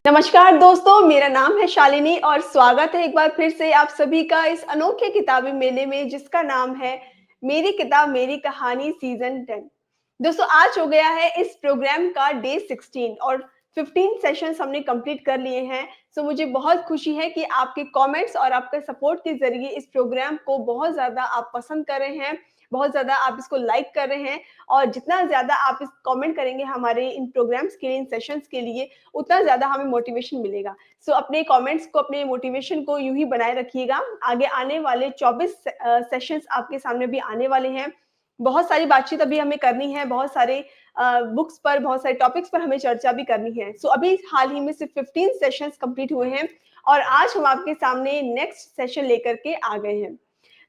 नमस्कार दोस्तों, मेरा नाम है शालिनी और स्वागत है एक बार फिर से आप सभी का इस अनोखे किताबी मेले में जिसका नाम है मेरी किताब मेरी कहानी सीजन 10। दोस्तों आज हो गया है इस प्रोग्राम का डे 16 और 15 सेशंस हमने कंप्लीट कर लिए हैं। सो मुझे बहुत खुशी है कि आपके कमेंट्स और आपके सपोर्ट के ज़रिए इस प्रोग्राम को बहुत ज़्यादा आप पसंद कर रहे हैं, बहुत ज़्यादा आप इसको लाइक कर रहे हैं और जितना ज़्यादा आप इस कमेंट करेंगे हमारे इन प्रोग्राम्स के लिए, इन सेशंस के लिए, उतना ज़्यादा हमें मोटिवेशन मिलेगा। सो अपने कमेंट्स को, अपने मोटिवेशन को यूँ ही बनाए रखिएगा। आगे आने वाले 24 सेशंस आपके सामने भी आने वाले हैं। बहुत सारी बातचीत अभी हमें करनी है, बहुत सारे बुक्स पर, बहुत सारे टॉपिक्स पर हमें चर्चा भी करनी है। सो अभी हाल ही में सिर्फ 15 सेशंस कंप्लीट हुए हैं और आज हम आपके सामने नेक्स्ट सेशन लेकर के आ गए हैं।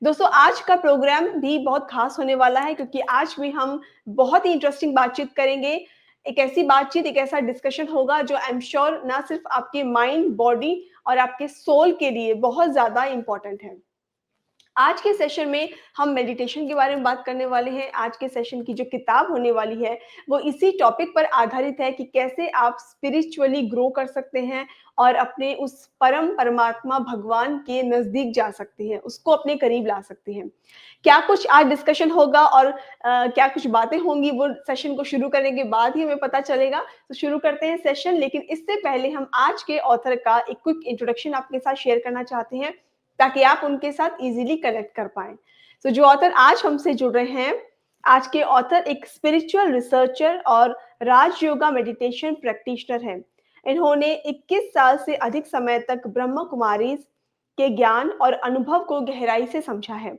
दोस्तों आज का प्रोग्राम भी बहुत खास होने वाला है क्योंकि आज भी हम बहुत ही इंटरेस्टिंग बातचीत करेंगे। एक ऐसी बातचीत, एक ऐसा डिस्कशन होगा जो आई एम श्योर ना सिर्फ आपके माइंड, बॉडी और आपके सोल के लिए बहुत ज़्यादा इम्पोर्टेंट है। आज के सेशन में हम मेडिटेशन के बारे में बात करने वाले हैं। आज के सेशन की जो किताब होने वाली है, वो इसी टॉपिक पर आधारित है कि कैसे आप स्पिरिचुअली ग्रो कर सकते हैं और अपने उस परम परमात्मा भगवान के नज़दीक जा सकते हैं, उसको अपने करीब ला सकते हैं। क्या कुछ आज डिस्कशन होगा और क्या कुछ बातें होंगी, वो सेशन को शुरू करने के बाद ही हमें पता चलेगा। तो शुरू करते हैं सेशन, लेकिन इससे पहले हम आज के ऑथर का एक क्विक इंट्रोडक्शन आपके साथ शेयर करना चाहते हैं ताकि आप उनके साथ इजीली कनेक्ट कर पाएँ। तो जो ऑथर आज हमसे जुड़ रहे हैं, आज के ऑथर एक स्पिरिचुअल रिसर्चर और राज योगा मेडिटेशन प्रैक्टिशनर हैं। इन्होंने 21 साल से अधिक समय तक ब्रह्म कुमारीज़ के ज्ञान और अनुभव को गहराई से समझा है।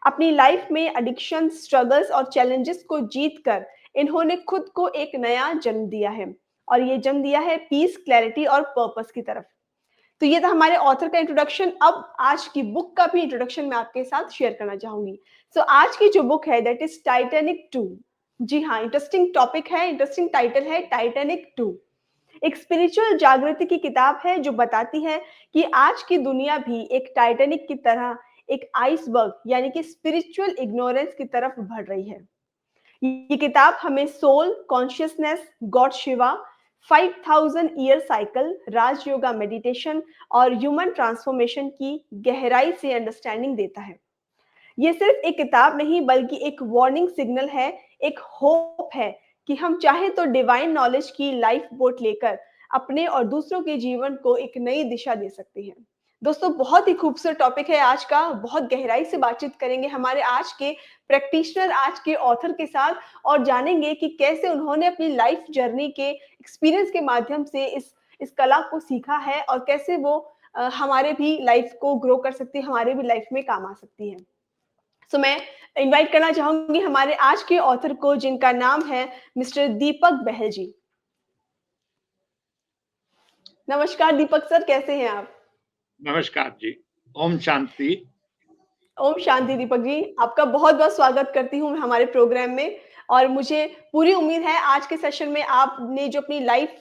अपनी लाइफ में एडिक्शन, स्ट्रगल्स और चैलेंजेस को जीतकर इन्होंने खुद को एक नया जन्म दिया है और ये जन्म दिया है पीस, क्लैरिटी और पर्पस की तरफ। तो ये था हमारे ऑथर का इंट्रोडक्शन। अब आज की बुक का भी इंट्रोडक्शन मैं आपके साथ शेयर करना चाहूंगी। सो आज की जो बुक है दैट इज टाइटैनिक 2। जी हाँ, इंटरेस्टिंग टॉपिक है, इंटरेस्टिंग टाइटल है टाइटैनिक 2। एक स्पिरिचुअल जागृति की किताब है जो बताती है कि आज की दुनिया भी एक टाइटैनिक की तरह एक आइसबर्ग यानी कि स्पिरिचुअल इग्नोरेंस की तरफ बढ़ रही है। ये किताब हमें soul, consciousness, God Shiva, 5000 year cycle, Raj yoga meditation और ह्यूमन ट्रांसफॉर्मेशन की गहराई से अंडरस्टैंडिंग देता है। ये सिर्फ एक किताब नहीं बल्कि एक वार्निंग सिग्नल है, एक होप है कि हम चाहें तो डिवाइन नॉलेज की लाइफ बोट लेकर अपने और दूसरों के जीवन को एक नई दिशा दे सकते हैं। दोस्तों बहुत ही खूबसूरत टॉपिक है आज का, बहुत गहराई से बातचीत करेंगे हमारे आज के प्रैक्टिशनर, आज के ऑथर के साथ और जानेंगे कि कैसे उन्होंने अपनी लाइफ जर्नी के एक्सपीरियंस के माध्यम से इस कला को सीखा है और कैसे वो हमारे भी लाइफ को ग्रो कर सकती है, हमारे भी लाइफ में काम आ सकती है। सो मैं इनवाइट करना चाहूंगी हमारे आज के ऑथर को जिनका नाम है मिस्टर दीपक बहल जी। नमस्कार दीपक सर, कैसे हैं आप? नमस्कार जी। ओम शांति। ओम शांति दीपक जी, आपका बहुत-बहुत स्वागत करती हूँ मैं हमारे प्रोग्राम में और मुझे पूरी उम्मीद है आज के सेशन में आपने जो अपनी लाइफ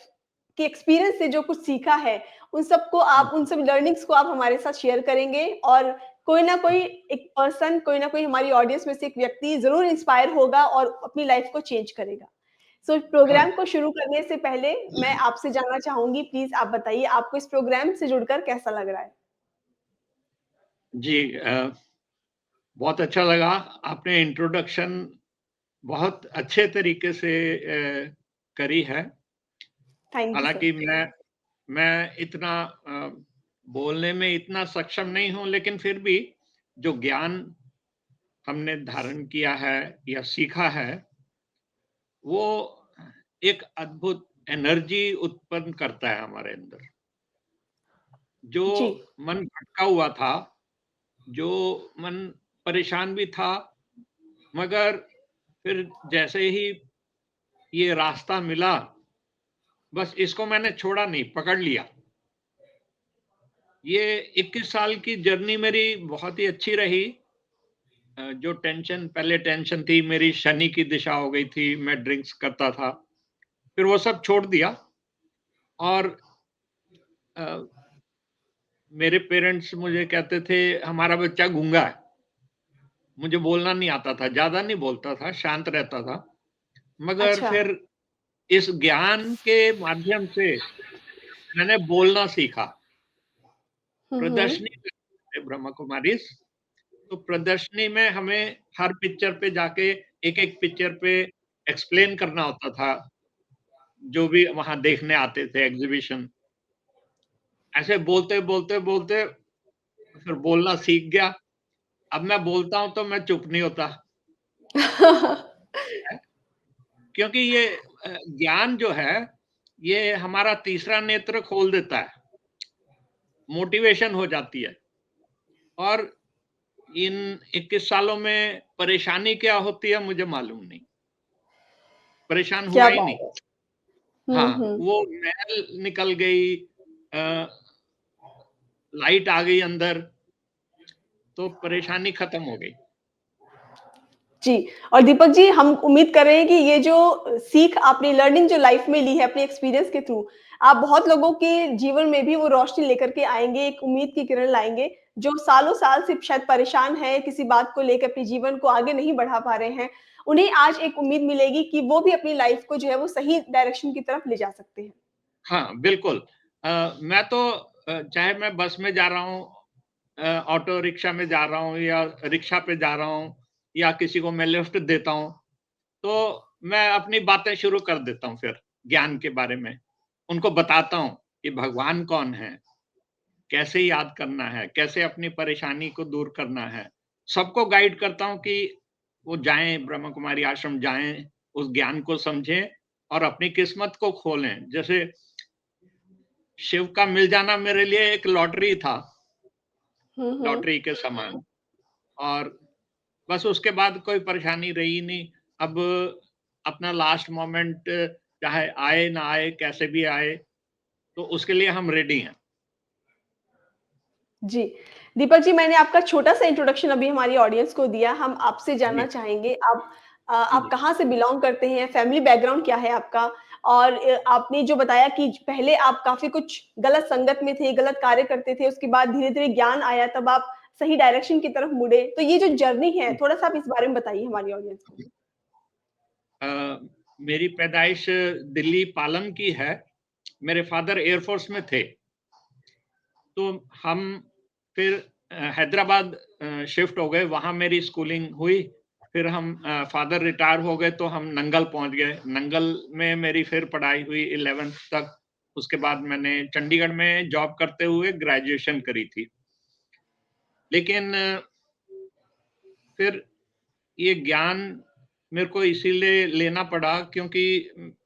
के एक्सपीरियंस से जो कुछ सीखा है, उन सब लर्निंग्स को आप हमारे साथ शेयर करेंगे और कोई ना कोई एक पर्सन, कोई ना कोई हमारी ऑडियंस में से एक व्यक्ति ज़रूर इंस्पायर होगा और अपनी लाइफ को चेंज करेगा। सो प्रोग्राम को शुरू करने से पहले मैं आपसे जानना चाहूँगी, प्लीज़ आप बताइए आपको इस प्रोग्राम से जुड़कर कैसा लग रहा है? जी बहुत अच्छा लगा। आपने इंट्रोडक्शन बहुत अच्छे तरीके से करी है। Thank you sir. हालाँकि मैं इतना बोलने में इतना सक्षम नहीं हूँ, लेकिन फिर भी जो ज्ञान हमने धारण किया है या सीखा है, वो एक अद्भुत एनर्जी उत्पन्न करता है हमारे अंदर। जो जी, मन भटका हुआ था, जो मन परेशान भी था, मगर फिर जैसे ही ये रास्ता मिला, बस इसको मैंने छोड़ा नहीं, पकड़ लिया। ये 21 साल की जर्नी मेरी बहुत ही अच्छी रही। जो टेंशन पहले टेंशन थी, मेरी शनि की दिशा हो गई थी, मैं ड्रिंक्स करता था। फिर वो सब छोड़ दिया और अ, मेरे पेरेंट्स मुझे कहते थे, "हमारा बच्चा गूंगा है।" मुझे बोलना नहीं आता था, ज़्यादा नहीं बोलता था, शांत रहता था। मगर अच्छा। फिर इस ज्ञान के माध्यम से मैंने बोलना सीखा। हुँ, हुँ। प्रदर्शनी में ब्रह्मा कुमारीज़, तो प्रदर्शनी में हमें हर पिक्चर पे जाके एक-एक पिक्चर पे एक्सप्लेन करना होता था, जो भी वहाँ देखने आते थे एग्ज़िबिशन। ऐसे बोलते, बोलते, बोलते फिर बोलना सीख गया। अब मैं बोलता हूँ तो मैं चुप नहीं होता, है, क्योंकि ये ज्ञान जो है, ये हमारा तीसरा नेत्र खोल देता है, मोटिवेशन हो जाती है और इन 21 सालों में परेशानी क्या होती है मुझे मालूम नहीं, परेशान हुआ क्या ही नहीं। बात है! हुँ, हाँ, हुँ। वो मैल निकल गई, अ, लाइट आ गई अंदर, तो परेशानी खत्म हो गई। जी, और दीपक जी हम उम्मीद कर रहे हैं कि ये जो सीख आपने लर्निंग जो लाइफ में ली है अपने एक्सपीरियंस के थ्रू, आप बहुत लोगों के जीवन में भी वो रोशनी लेकर के आएँगे, एक उम्मीद की किरण लाएँगे, जो सालों-साल से शायद परेशान हैं, किसी बात को लेकर अपने जीवन को आगे नहीं बढ़ा पा रहे हैं। उन्हें आज एक उम्मीद मिलेगी कि वो भी अपनी लाइफ को जो है वो सही डायरेक्शन की तरफ ले जा सकते हैं। हाँ, बिल्कुल। मैं तो चाहे मैं बस में जा रहा हूँ, ऑटो रिक्शा में जा रहा हूँ या रिक्शा पे जा रहा हूँ या किसी को मैं लिफ्ट देता हूँ, तो मैं अपनी बातें शुरू कर देता हूँ फिर, ज्ञान के बारे में। उनको बताता हूँ कि भगवान कौन है, कैसे याद करना है, कैसे अपनी परेशानी को दूर करना है। सबको गाइड करता हूँ कि वो जाएँ, ब्रह्मा कुमारी आश्रम जाएँ, उस ज्ञान को समझें और अपनी किस्मत को खोलें। जैसे शिव का मिल जाना मेरे लिए एक लॉटरी था, हुँ, हुँ। लॉटरी के समान, और बस उसके बाद कोई परेशानी रही नहीं। अब अपना लास्ट मोमेंट चाहे आए ना आए, कैसे भी आए, तो उसके लिए हम रेडी हैं। जी। दीपक जी, मैंने आपका छोटा-सा इंट्रोडक्शन अभी हमारी ऑडियंस को दिया। हम आपसे जानना जी, चाहेंगे जी, आप जी। कहाँ से बिलॉन्ग करते हैं? फैमिली बैकग्राउंड क्या है आपका? और आपने जो बताया कि पहले आप काफ़ी कुछ गलत संगत में थे, गलत कार्य करते थे, उसके बाद धीरे-धीरे ज्ञान आया, तब आप सही डायरेक्शन की तरफ मुड़े। तो ये जो जर्नी है, जी। थोड़ा-सा आप इस बारे में बताइए हमारी ऑडियंस को। अ, मेरी पैदाइश दिल्ली पालम की है। मेरे फ़ादर एयर फ़ोर्स में थे। तो हम फिर हैदराबाद शिफ्ट हो गए, वहाँ मेरी स्कूलिंग हुई। फिर हम फ़ादर रिटायर हो गए तो हम नंगल पहुँच गए। नंगल में मेरी फिर पढ़ाई हुई 11th तक। उसके बाद मैंने चंडीगढ़ में जॉब करते हुए ग्रेजुएशन करी थी। लेकिन फिर ये ज्ञान मेरे को इसीलिए लेना पड़ा क्योंकि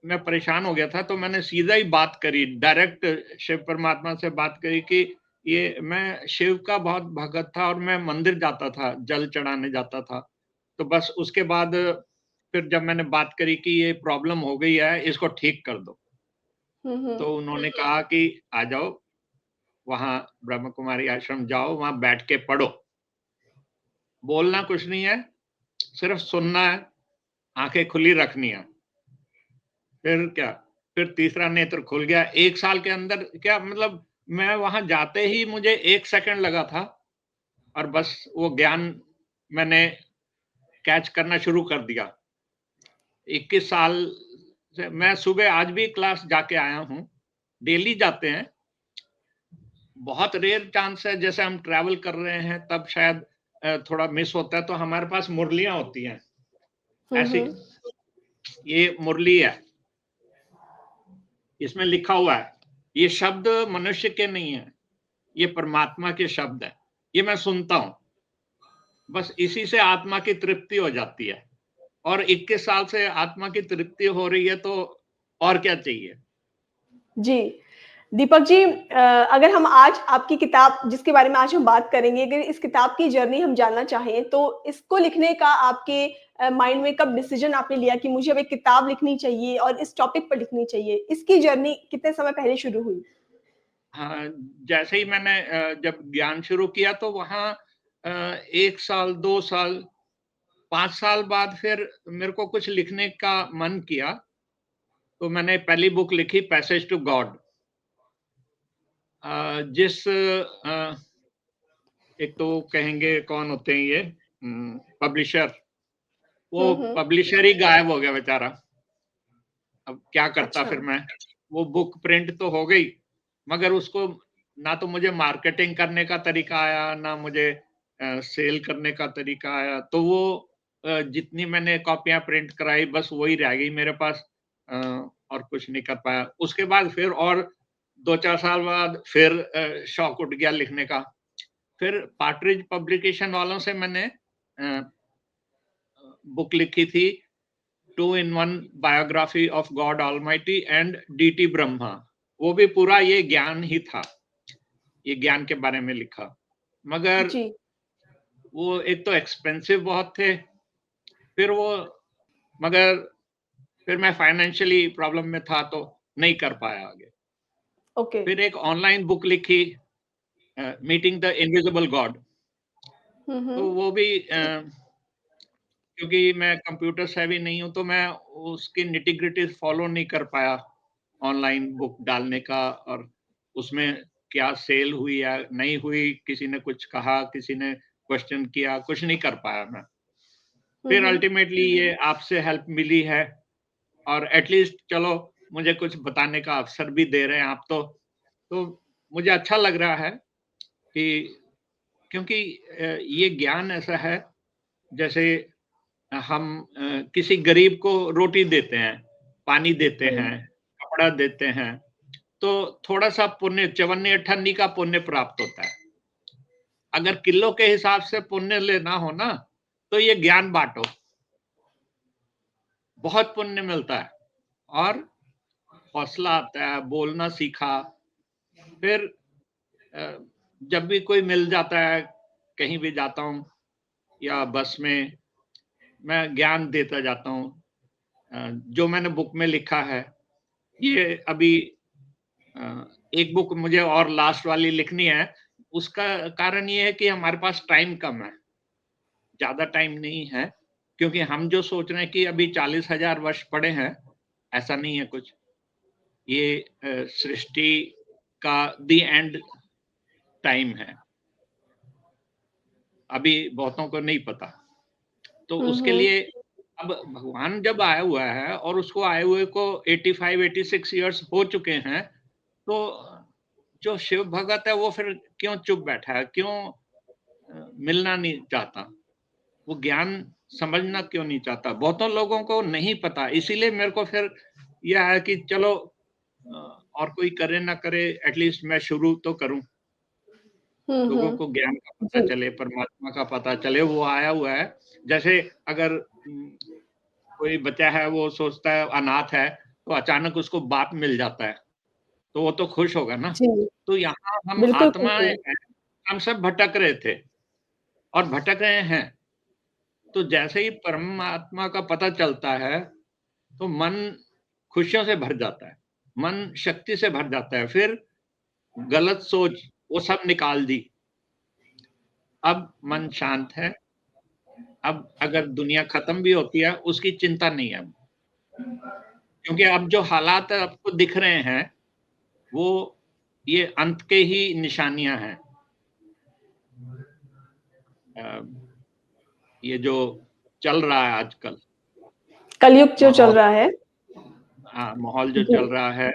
मैं परेशान हो गया था, तो मैंने सीधा ही बात करी, डायरेक्ट शिव परमात्मा से बात करी कि ये मैं शिव का बहुत भगत था और मैं मंदिर जाता था, जल चढ़ाने जाता था। तो बस उसके बाद फिर जब मैंने बात करी कि ये प्रॉब्लम हो गई है, इसको ठीक कर दो। हुँ, तो हुँ। उन्होंने कहा कि आ जाओ, वहाँ ब्रह्म कुमारी आश्रम जाओ, वहाँ बैठ के पढ़ो। बोलना कुछ नहीं है, सिर्फ सुनना है, आँखें खुली रखनी है। फिर क्या, फिर तीसरा नेत्र खुल गया। 1 साल के अंदर क्या मतलब मैं वहाँ जाते ही मुझे 1 सेकंड लगा था और बस वो ज्ञान मैंने कैच करना शुरू कर दिया। 21 साल से मैं सुबह आज भी क्लास जाके आया हूँ। डेली जाते हैं। बहुत रेयर चांस है जैसे हम ट्रैवल कर रहे हैं तब शायद थोड़ा मिस होता है तो हमारे पास मुरलियाँ होती हैं, ऐसी हम्म। ये मुरली है, इसमें लिखा हुआ है, ये शब्द मनुष्य के नहीं है, ये परमात्मा के शब्द हैं, ये मैं सुनता हूँ, बस इसी से आत्मा की तृप्ति हो जाती है और 21 साल से आत्मा की तृप्ति हो रही है तो और क्या चाहिए? जी। दीपक जी अगर हम आज आपकी किताब जिसके बारे में आज हम बात करेंगे, अगर इस किताब की जर्नी हम जानना चाहें, तो इसको लिखने का आपके माइंड में कब डिसीज़न आपने लिया कि मुझे अब एक किताब लिखनी चाहिए और इस टॉपिक पर लिखनी चाहिए? इसकी जर्नी कितने समय पहले शुरू हुई? हाँ, जैसे ही मैंने जब ज्ञान शुरू किया तो वहाँ 1 साल, 2 साल, 5 साल बाद फिर मेरे को कुछ लिखने का मन किया, तो मैंने पहली बुक लिखी पैसेज टू गॉड। जिस एक तो कहेंगे कौन होते हैं ये पब्लिशर, वो हुँ, हुँ। पब्लिशर ही गायब हो गया बेचारा। अब क्या करता अच्छा। फिर मैं? वो बुक प्रिंट तो हो गई, मगर उसको ना तो मुझे मार्केटिंग करने का तरीका आया, ना मुझे सेल करने का तरीका आया। तो वो जितनी मैंने कॉपियाँ प्रिंट कराई बस वही रह गई मेरे पास अ, और कुछ नहीं कर पाया। उसके बाद फिर और 2-4 साल बाद फिर शौक उठ गया लिखने का। फिर पार्टरिज पब्लिकेशन वालों से मैंने बुक लिखी थी, two in one biography of God almighty and deity Brahma. वो भी पूरा ये ज्ञान ही था, ये ज्ञान के बारे में लिखा। मगर जी। वो एक तो एक्सपेंसिव बहुत थे, फिर वो मगर फिर मैं फाइनेंशियली प्रॉब्लम में था तो नहीं कर पाया आगे। ओके। फिर एक ऑनलाइन बुक लिखी मीटिंग द इनविजिबल गॉड। हुँ, तो हुँ। वो भी क्योंकि मैं कंप्यूटर सेवी नहीं हूँ, तो मैं उसकी निटी-ग्रिटीज़ फ़ॉलो नहीं कर पाया, ऑनलाइन बुक डालने का और उसमें क्या सेल हुई या नहीं हुई, किसी ने कुछ कहा, किसी ने क्वेश्चन किया, कुछ नहीं कर पाया मैं। हुँ, फिर हुँ। अल्टीमेटली ये आपसे हेल्प मिली है और एट लीस्ट चलो मुझे कुछ बताने का अवसर भी दे रहे हैं आप तो मुझे अच्छा लग रहा है कि क्योंकि ये ज्ञान ऐसा है जैसे हम किसी गरीब को रोटी देते हैं, पानी देते हुँ। हैं, कपड़ा देते हैं, तो थोड़ा-सा पुण्य चवन्नी-अठन्नी का पुण्य प्राप्त होता है। अगर किलो के हिसाब से पुण्य लेना हो ना, तो ये ज्ञान बाँटो, बहुत पुण्य मिलता है और हौसला आता है, बोलना सीखा, फिर अ, जब भी कोई मिल जाता है, कहीं भी जाता हूँ या बस में, मैं ज्ञान देता जाता हूँ। जो मैंने बुक में लिखा है, ये अभी एक बुक मुझे और लास्ट वाली लिखनी है, उसका कारण ये है कि हमारे पास टाइम कम है, ज़्यादा टाइम नहीं है, क्योंकि हम जो सोच रहे हैं कि अभी 40,000 वर्ष पड़े हैं, ऐसा नहीं है कुछ। ये सृष्टि का द एंड टाइम है, अभी बहुतों को नहीं पता। तो हुँ, उसके हुँ। लिए अब भगवान जब आया हुआ है और उसको आए हुए को 85-86 इयर्स हो चुके हैं, तो जो शिव भगत है वो फिर क्यों चुप बैठा है? क्यों मिलना नहीं चाहता? वो ज्ञान समझना क्यों नहीं चाहता? बहुतों लोगों को नहीं पता, इसीलिए मेरे को फिर ये है कि चलो और कोई करे ना करे एटलीस्ट मैं शुरू तो करूँ। हुँ, लोगों को हुँ। ज्ञान का पता जी। चले, परमात्मा का पता चले, वो आया हुआ है। जैसे अगर कोई बच्चा है वो सोचता है अनाथ है, तो अचानक उसको बाप मिल जाता है, तो वो तो खुश होगा ना। जी। तो यहाँ हम बिल्कुल, आत्माएँ बिल्कुल। हैं, हम सब भटक रहे थे और भटक रहे हैं। तो जैसे ही परमात्मा का पता चलता है, तो मन खुशियों से भर जाता है, मन शक्ति से भर जाता है। फिर गलत सोच वो सब निकाल दी, अब मन शांत है, अब अगर दुनिया खत्म भी होती है, उसकी चिंता नहीं है अब। क्योंकि अब जो हालात आपको दिख रहे हैं, वो ये अंत के ही निशानियाँ हैं। अ, ये जो चल रहा है आजकल, कलयुग जो चल माहौल रहा है। माहौल जो जी। चल रहा है,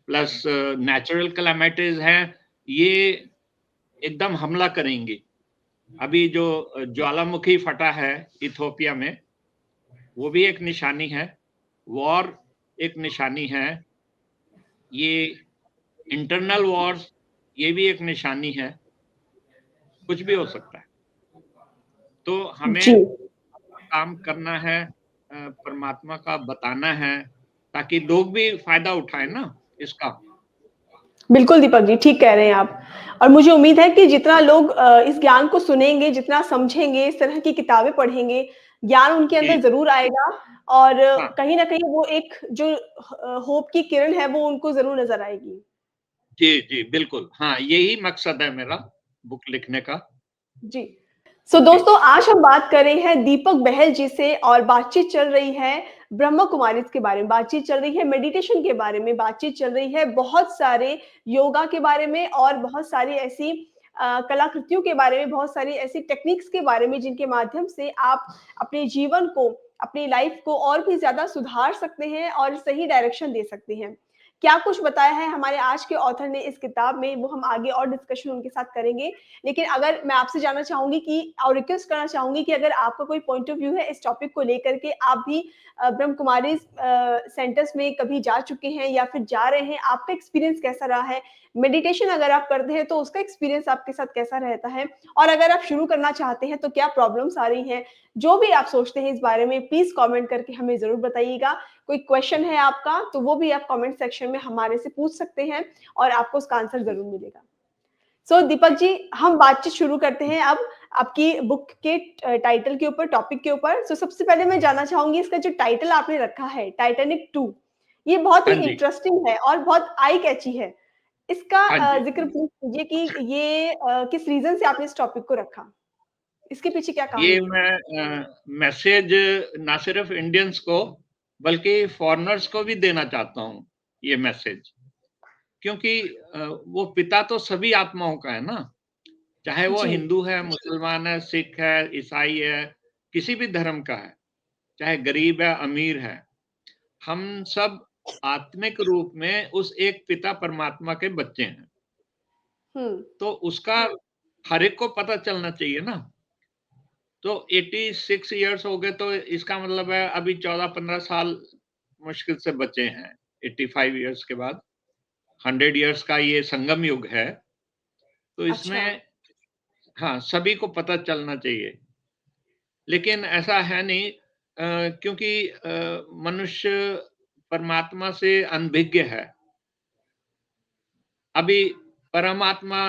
प्लस नेचुरल कैलामिटीज़ हैं, ये एकदम हमला करेंगी। अभी जो ज्वालामुखी फटा है इथियोपिया में, वो भी एक निशानी है। वॉर एक निशानी है। ये इंटरनल वॉर्स, ये भी एक निशानी है। कुछ भी हो सकता है। तो हमें जी, काम करना है, परमात्मा का बताना है, ताकि लोग भी फ़ायदा उठाएँ ना इसका। बिल्कुल दीपक जी, ठीक कह रहे हैं आप। और मुझे उम्मीद है कि जितना लोग इस ज्ञान को सुनेंगे, जितना समझेंगे, इस तरह की किताबें पढ़ेंगे, ज्ञान उनके अंदर जी, ज़रूर आएगा और हाँ। कहीं न कहीं वो एक जो होप की किरण है, वो उनको ज़रूर नज़र आएगी। जी, जी, बिल्कुल। हाँ, यही मकसद है मेरा बुक लिखने का। जी। सो जी, दोस्तों आज हम बात कर रहे हैं दीपक बहल जी से और बातचीत चल रही है ब्रह्मा कुमारीज़ के बारे में, बातचीत चल रही है मेडिटेशन के बारे में, बातचीत चल रही है बहुत सारे योगा के बारे में और बहुत सारी ऐसी कलाकृतियों के बारे में, बहुत सारी ऐसी टेक्निक्स के बारे में जिनके माध्यम से आप अपने जीवन को, अपनी लाइफ़ को और भी ज़्यादा सुधार सकते हैं और सही डायरेक्शन दे सकते हैं। क्या कुछ बताया है हमारे आज के ऑथर ने इस किताब में, वो हम आगे और डिस्कशन उनके साथ करेंगे। लेकिन अगर मैं आपसे जानना चाहूँगी कि और रिक्वेस्ट करना चाहूँगी कि अगर आपका कोई पॉइंट ऑफ व्यू है इस टॉपिक को लेकर के, आप भी ब्रह्म कुमारीज़ सेंटर्स में कभी जा चुके हैं या फिर जा रहे हैं, आपका एक्सपीरियंस कैसा रहा है? मेडिटेशन अगर आप करते हैं, तो उसका एक्सपीरियंस आपके साथ कैसा रहता है? और अगर आप शुरू करना चाहते हैं, तो क्या प्रॉब्लम्स आ रही हैं? जो भी आप सोचते हैं इस बारे में, प्लीज़ कमेंट करके हमें ज़रूर बताइएगा। कोई क्वेश्चन है आपका, तो वो भी आप कमेंट सेक्शन में हमारे से पूछ सकते हैं और आपको उसका आंसर ज़रूर मिलेगा। दीपक जी, हम बातचीत शुरू करते हैं अब आपकी बुक के टाइटल के ऊपर, टॉपिक के ऊपर। सबसे पहले मैं जानना चाहूँगी इसका जो टाइटल आपने रखा है, टाइटैनिक 2 ये बहुत ही हाँ जी, इंटरेस्टिंग है और बहुत आई कैची है। इसका हाँ जी। ज़िक्र प्लीज़ कीजिए कि ये किस रीज़न से आपने इस टॉपिक को रखा? इसके पीछे क्या ये कहानी है? मैं मैसेज ना सिर्फ़ इंडियंस को, बल्कि फ़ॉरेनर्स को भी देना चाहता हूँ, ये मैसेज। क्योंकि वो पिता तो सभी आत्माओं का है ना, चाहे वो जी। हिंदू है, मुसलमान है, सिख है, ईसाई है, किसी भी धर्म का है, चाहे गरीब है, अमीर है। हम सब आत्मिक रूप में उस एक पिता परमात्मा के बच्चे हैं। हुँ। तो उसका हर एक को पता चलना चाहिए ना। तो 86 इयर्स हो गए तो इसका मतलब है अभी 14-15 साल मुश्किल से बचे हैं, 85 इयर्स के बाद। 100 इयर्स का ये संगम युग है, तो अच्छा। इसमें हाँ, सभी को पता चलना चाहिए। लेकिन ऐसा है नहीं, क्योंकि मनुष्य परमात्मा से अनभिज्ञ है। अभी परमात्मा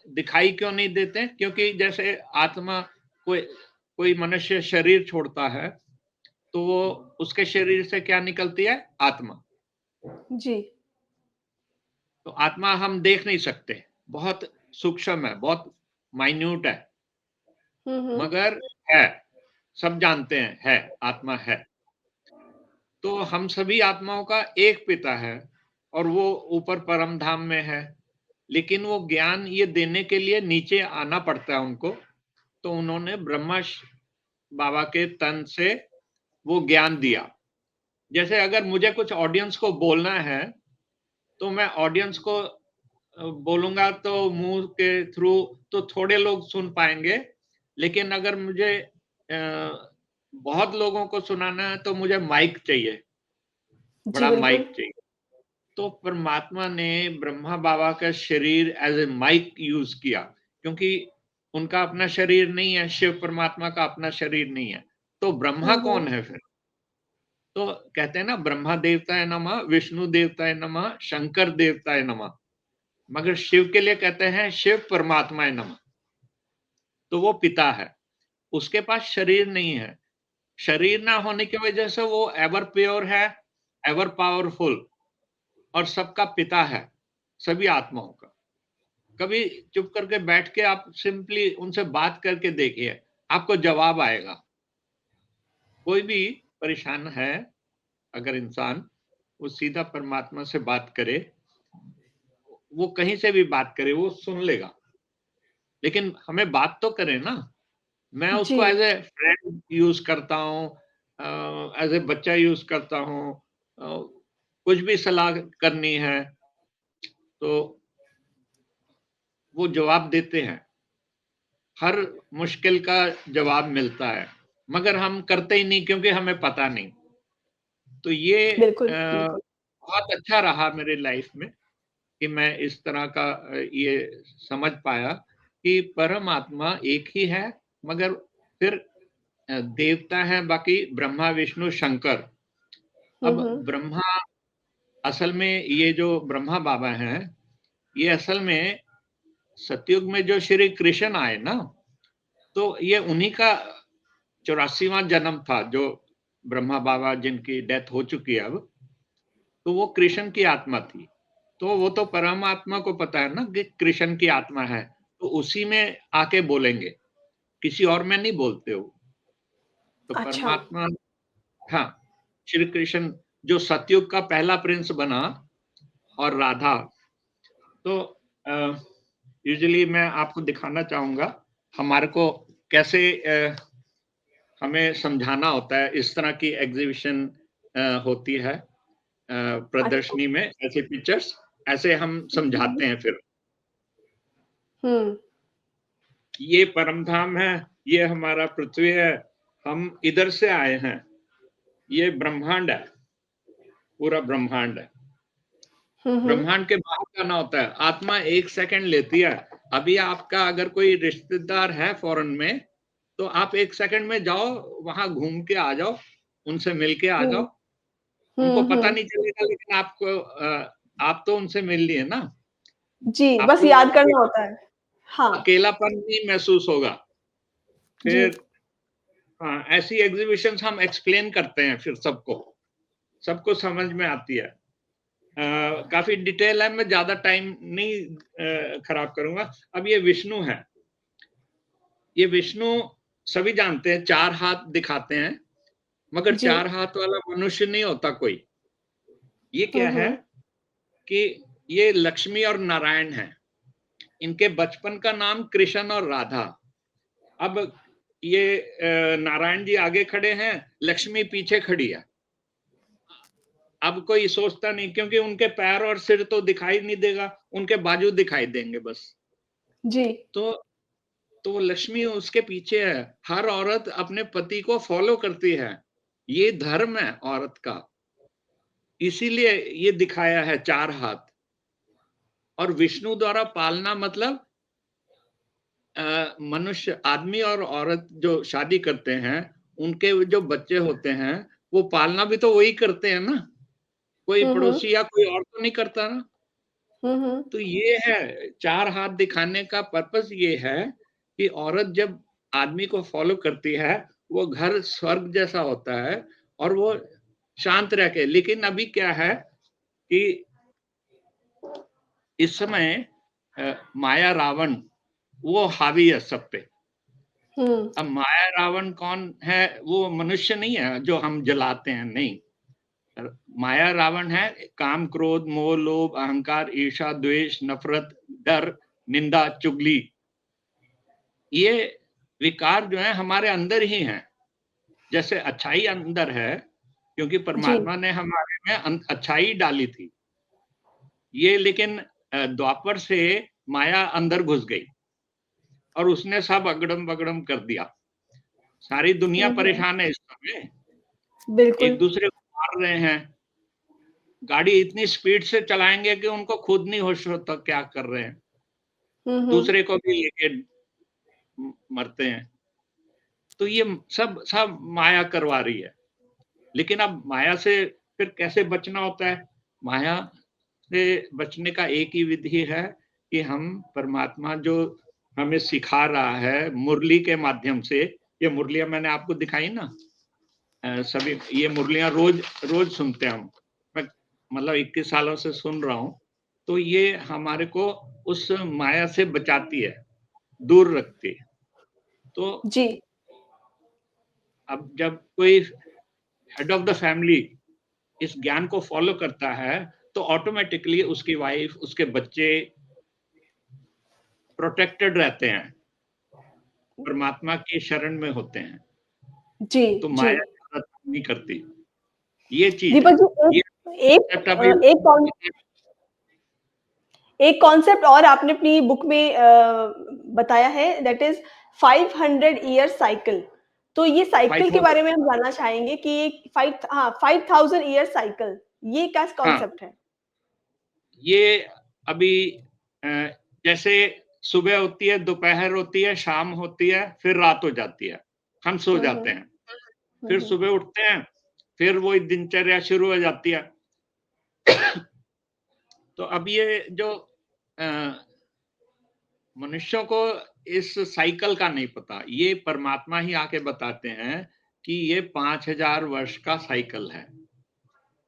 दिखाई क्यों नहीं देते? क्योंकि जैसे आत्मा कोई कोई मनुष्य शरीर छोड़ता है, तो वो उसके शरीर से क्या निकलती है? आत्मा। जी। तो आत्मा हम देख नहीं सकते, बहुत सूक्ष्म है, बहुत माइन्यूट है, हुँ, हुँ। मगर है, सब जानते हैं, आत्मा है। तो हम सभी आत्माओं का एक पिता है और वो ऊपर परम धाम में है। लेकिन वो ज्ञान ये देने के लिए नीचे आना पड़ता है उनको, तो उन्होंने बाबा के तन से वो ज्ञान दिया। जैसे अगर मुझे कुछ ऑडियंस को बोलना है, तो मैं ऑडियंस को बोलूँगा तो मुँह के थ्रू तो थोड़े लोग सुन पाएँगे, लेकिन अगर मुझे बहुत लोगों को सुनाना है तो मुझे माइक चाहिए, जी, बड़ा बिल्कुल। माइक चाहिए। तो परमात्मा ने ब्रह्मा बाबा का शरीर एज़ ए माइक यूज़ किया, क्योंकि उनका अपना शरीर नहीं है, शिव परमात्मा का अपना शरीर नहीं है। तो ब्रह्मा हुँ, हुँ। कौन है फिर? तो कहते हैं ना, ब्रह्मा देवताय नमः, विष्णु देवताय नमः, शंकर देवताय नमः। मगर शिव के लिए कहते हैं शिव परमात्माय नमः। तो वो पिता है, उसके पास शरीर नहीं है। शरीर ना होने की वजह से वो एवर प्योर है, एवर पावरफुल और सबका पिता है, सभी आत्माओं का। कभी चुप करके बैठ के आप सिंपली उनसे बात करके देखिए, आपको जवाब आएगा। कोई भी परेशान है, अगर इंसान, वो सीधा परमात्मा से बात करे, वो कहीं से भी बात करे, वो सुन लेगा। लेकिन हमें बात तो करे ना। मैं जी। उसको एज़ ए फ्रेंड यूज़ करता हूँ, एज़ ए बच्चा यूज़ करता हूँ। अ, कुछ भी सलाह करनी है, तो वो जवाब देते हैं। हर मुश्किल का जवाब मिलता है, मगर हम करते ही नहीं क्योंकि हमें पता नहीं। तो ये बिल्कुल, बिल्कुल। बहुत अच्छा रहा मेरी लाइफ में कि मैं इस तरह का ये समझ पाया कि परमात्मा एक ही है, मगर फिर देवता हैं बाकी ब्रह्मा, विष्णु, शंकर। हुँ, अब हुँ। ब्रह्मा असल में ये जो ब्रह्मा बाबा हैं, ये असल में सतयुग में जो श्री कृष्ण आए ना, तो ये उन्हीं का 84वां जन्म था, जो ब्रह्मा बाबा जिनकी डेथ हो चुकी है अब, तो वो कृष्ण की आत्मा थी। तो वो तो परमात्मा को पता है ना कि कृष्ण की आत्मा है, तो उसी में आके बोलेंगे, किसी और में नहीं बोलते वो। तो अच्छा। परमात्मा हाँ, श्री कृष्ण जो सतयुग का पहला प्रिंस बना और राधा, तो यूजुअली मैं आपको दिखाना चाहूँगा, हमारे को कैसे हमें समझाना होता है, इस तरह की एग्ज़िबिशन होती है अच्छा। प्रदर्शनी में ऐसे पिक्चर्स, ऐसे हम हुँ, हुँ। समझाते हैं फिर। हुँ। ये परम धाम है, ये हमारा पृथ्वी है, हम इधर से आए हैं, ये ब्रह्मांड है, पूरा ब्रह्मांड है। हुँ, हुँ। ब्रह्मांड के बाहर जाना होता है, आत्मा 1 सेकंड लेती है। अभी आपका अगर कोई रिश्तेदार है फॉरेन में, तो आप 1 सेकंड में जाओ, वहाँ घूम के आ जाओ, उनसे मिल के आ हुँ। जाओ। उनको हुँ, पता हुँ। नहीं चलेगा लेकिन आपको आप तो उनसे मिल लिए ना, जी, बस आपको याद करना होता है। हाँ। अकेलापन नहीं महसूस होगा। जी। फिर हाँ, ऐसी एग्ज़िबिशन्स हम एक्सप्लेन करते हैं फिर सबको, सबको समझ में आती है। काफ़ी डिटेल है, मैं ज़्यादा टाइम नहीं खराब करूँगा। अब ये विष्णु है, ये विष्णु सभी जानते हैं, 4 हाथ दिखाते हैं, मगर जी। 4 हाथ वाला मनुष्य नहीं होता कोई। ये हुँ, क्या है हुँ। कि ये लक्ष्मी और नारायण हैं। इनके बचपन का नाम कृष्ण और राधा। अब ये नारायण जी आगे खड़े हैं, लक्ष्मी पीछे खड़ी है। अब कोई सोचता नहीं क्योंकि उनके पैर और सिर तो दिखाई नहीं देगा, उनके बाजू दिखाई देंगे बस। जी। तो वो लक्ष्मी उसके पीछे है। हर औरत अपने पति को फॉलो करती है। ये धर्म है औरत का। इसीलिए ये दिखाया है 4 हाथ। और विष्णु द्वारा पालना मतलब मनुष्य आदमी और औरत जो शादी करते हैं, उनके जो बच्चे होते हैं, वो पालना भी तो वही करते हैं ना। कोई हुँ, हुँ। पड़ोसी या कोई और तो नहीं करता ना। हुँ, हुँ। तो ये है 4 हाथ दिखाने का पर्पज़ ये है कि औरत जब आदमी को फ़ॉलो करती है, वो घर स्वर्ग जैसा होता है और वो शांत रह के लेकिन अभी क्या है कि इस समय माया रावण वो हावी है सब पे। हुँ। अब माया रावण कौन है? वो मनुष्य नहीं है जो हम जलाते हैं, नहीं। माया रावण है काम, क्रोध, मोह, लोभ, अहंकार, ईर्ष्या, द्वेष, नफ़रत, डर, निंदा, चुगली। ये विकार जो है हमारे अंदर ही हैं। जैसे अच्छाई अंदर है, क्योंकि जी। परमात्मा ने हमारे में अच्छाई डाली थी। ये लेकिन द्वापर से माया अंदर घुस गई और उसने सब अगड़म-बगड़म कर दिया। सारी दुनिया हुँ, हुँ। परेशान है इस समय, बिल्कुल। एक-दूसरे को मार रहे हैं। गाड़ी इतनी स्पीड से चलाएँगे कि उनको खुद नहीं होश होता क्या कर रहे हैं। हुँ, हुँ। दूसरे को भी लेके मरते हैं। तो ये सब सब माया करवा रही है। लेकिन अब माया से फिर कैसे बचना होता है? माया से बचने का एक ही विधि है कि हम परमात्मा जो हमें सिखा रहा है मुरली के माध्यम से, ये मुरलियाँ मैंने आपको दिखाई ना सभी ये मुरलियाँ रोज़ रोज़ सुनते हैं हम। मैं मतलब 21 सालों से सुन रहा हूँ, तो ये हमारे को उस माया से बचाती है, दूर रखती है। तो जी। अब जब कोई हेड ऑफ़ द फैमिली इस ज्ञान को फ़ॉलो करता है, तो ऑटोमैटिकली उसकी वाइफ़, उसके बच्चे प्रोटेक्टेड रहते हैं, परमात्मा की शरण में होते हैं, जी, तो जी। माया ज़्यादा तंग नहीं करती। ये चीज़ है। दीपक जी, ये एक कॉन्सेप्ट अभी एक कॉन एक कॉन्सेप्ट और आपने अपनी बुक में बताया है, दैट इज 500 ईयर साइकिल। तो ये साइकिल के 5 बारे में हम जानना चाहेंगे कि 5000 ईयर साइकिल, ये क्या हाँ, कॉन्सेप्ट है? ये अभी अ, जैसे सुबह होती है, दोपहर होती है, शाम होती है, फिर रात हो जाती है। हम सो हुँ, जाते हुँ। हैं। हुँ, फिर हुँ। सुबह उठते हैं, फिर वही दिनचर्या शुरू हो जाती है। तो अब ये जो अ, मनुष्यों को इस साइकिल का नहीं पता। ये परमात्मा ही आके बताते हैं कि ये 5000 वर्ष का साइकिल है।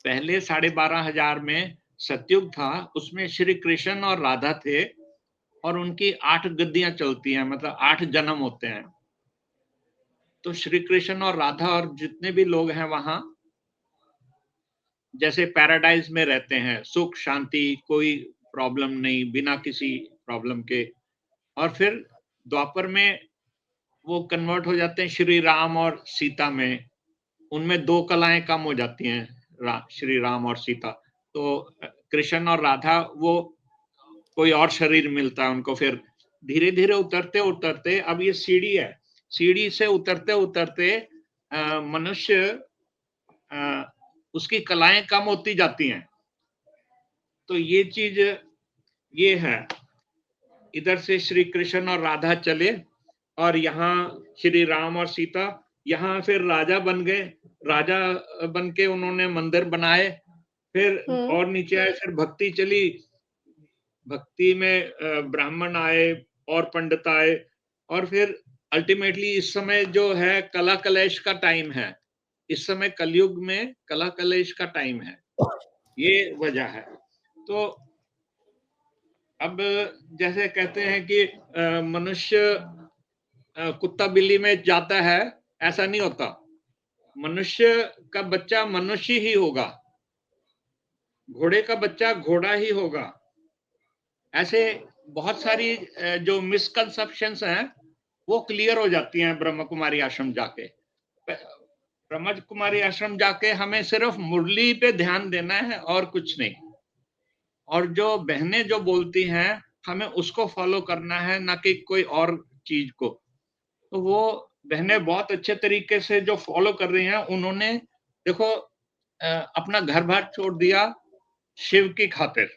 पहले 12,500 में सतयुग था, उसमें श्री कृष्ण और राधा थे और उनकी 8 गद्दियाँ चलती हैं, मतलब 8 जन्म होते हैं। तो श्री कृष्ण और राधा और जितने भी लोग हैं वहाँ, जैसे पैराडाइज़ में रहते हैं, सुख, शांति, कोई प्रॉब्लम नहीं, बिना किसी प्रॉब्लम के। और फिर द्वापर में वो कन्वर्ट हो जाते हैं श्री राम और सीता में। उनमें 2 कलाएँ कम हो जाती हैं, श्री राम और सीता। तो कृष्ण और राधा वो कोई और शरीर मिलता है उनको, फिर धीरे-धीरे उतरते-उतरते अब ये सीढ़ी है। सीढ़ी से उतरते-उतरते मनुष्य अ, उसकी कलाएँ कम होती जाती हैं। तो ये चीज़ ये है। इधर से श्री कृष्ण और राधा चले और यहाँ श्री राम और सीता, यहाँ फिर राजा बन गए। राजा बन के उन्होंने मंदिर बनाए, फिर हुँ। और नीचे आए, फिर भक्ति चली। भक्ति में ब्राह्मण आए और पंडित आए और फिर अल्टीमेटली इस समय जो है कला कलेश का टाइम है। इस समय कलयुग में कला कलेश का टाइम है। ये वजह है। तो अब जैसे कहते हैं कि मनुष्य कुत्ता बिल्ली में जाता है, ऐसा नहीं होता। मनुष्य का बच्चा मनुष्य ही होगा, घोड़े का बच्चा घोड़ा ही होगा। ऐसे बहुत सारी जो मिसकंसेप्शंस हैं, वो क्लियर हो जाती हैं ब्रह्म कुमारी आश्रम जाके। प ब्रह्म कुमारी आश्रम जाके हमें सिर्फ़ मुरली पे ध्यान देना है और कुछ नहीं। और जो बहनें जो बोलती हैं, हमें उसको फ़ॉलो करना है, ना कि कोई और चीज़ को। तो वो बहनें बहुत अच्छे तरीके से जो फ़ॉलो कर रही हैं, उन्होंने देखो अपना घर-बार छोड़ दिया शिव की खातिर।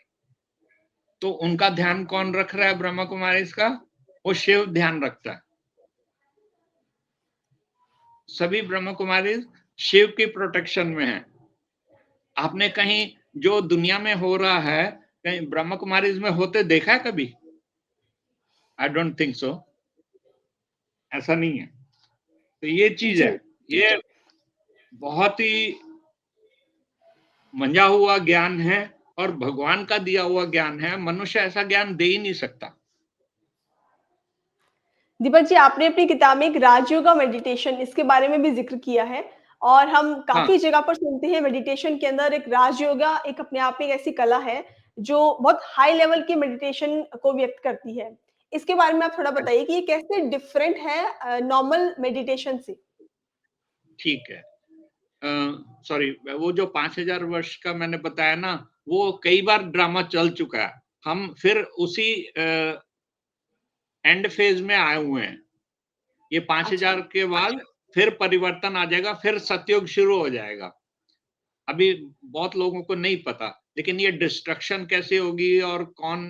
तो उनका ध्यान कौन रख रहा है ब्रह्मा कुमारीज़ का? वो शिव ध्यान रखता है। सभी ब्रह्मा कुमारीज़ शिव की प्रोटेक्शन में हैं। आपने कहीं जो दुनिया में हो रहा है, कहीं ब्रह्मा कुमारीज़ में होते देखा है कभी? I don't think so. ऐसा नहीं है। तो ये चीज़ जी। है। ये बहुत ही मंझा हुआ ज्ञान है और भगवान का दिया हुआ ज्ञान है। मनुष्य ऐसा ज्ञान दे ही नहीं सकता। दीपक जी, आपने अपनी किताब में एक राजयोगा मेडिटेशन इसके बारे में भी ज़िक्र किया है और हम हाँ, काफ़ी जगह पर सुनते हैं मेडिटेशन के अंदर एक राजयोगा एक अपने आप में एक ऐसी कला है, जो बहुत हाई लेवल की मेडिटेशन को व्यक्त करती है। इसके बारे में आप थोड़ा बताइए कि ये कैसे डिफरेंट है नॉर्मल मेडिटेशन से? ठीक है। सॉरी, वो जो 5000 वर्ष का मैंने बताया ना, वो कई बार ड्रामा चल चुका है। हम फिर उसी एंड फेज़ में आए हुए हैं। ये अच्छा। 5000 के बाद फिर परिवर्तन आ जाएगा, फिर सतयुग शुरू हो जाएगा। अभी बहुत लोगों को नहीं पता, लेकिन ये डिस्ट्रक्शन कैसे होगी और कौन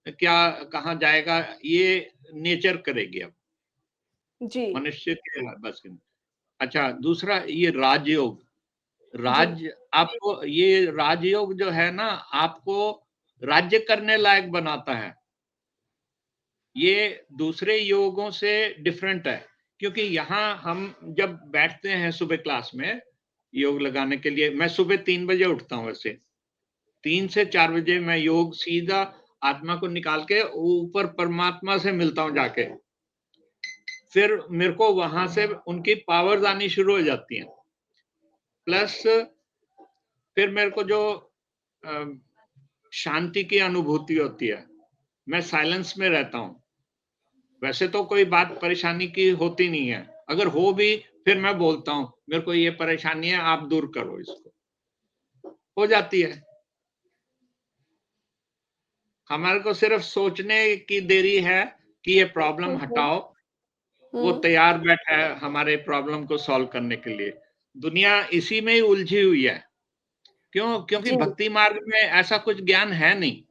क्या कहाँ जाएगा, ये नेचर करेगी अब, जी, मनुष्य के बस की नहीं। अच्छा, दूसरा ये राजयोग। जी। आपको ये राजयोग जो है ना, आपको राज्य करने लायक बनाता है। ये दूसरे योगों से डिफरेंट है, क्योंकि यहाँ हम जब बैठते हैं सुबह क्लास में, योग लगाने के लिए मैं सुबह 3 बजे उठता हूँ वैसे। 3 से 4 बजे मैं योग सीधा आत्मा को निकाल के ऊपर परमात्मा से मिलता हूँ जाके। फिर मेरे को वहाँ से उनकी पावर्स आनी शुरू हो जाती हैं। प्लस फिर मेरे को जो अ, शांति की अनुभूति होती है, मैं साइलेंस में रहता हूँ। वैसे तो कोई बात परेशानी की होती नहीं है। अगर हो भी फिर मैं बोलता हूँ, मेरे को ये परेशानी है, आप दूर करो इसको। हो जाती है। हमारे को सिर्फ सोचने की देरी है कि ये प्रॉब्लम हम्म, हटाओ, वो हम्म, तैयार बैठा है हमारे प्रॉब्लम को सॉल्व करने के लिए। दुनिया इसी में ही उलझी हुई है। क्यों? क्योंकि जी, भक्ति मार्ग में ऐसा कुछ ज्ञान है नहीं।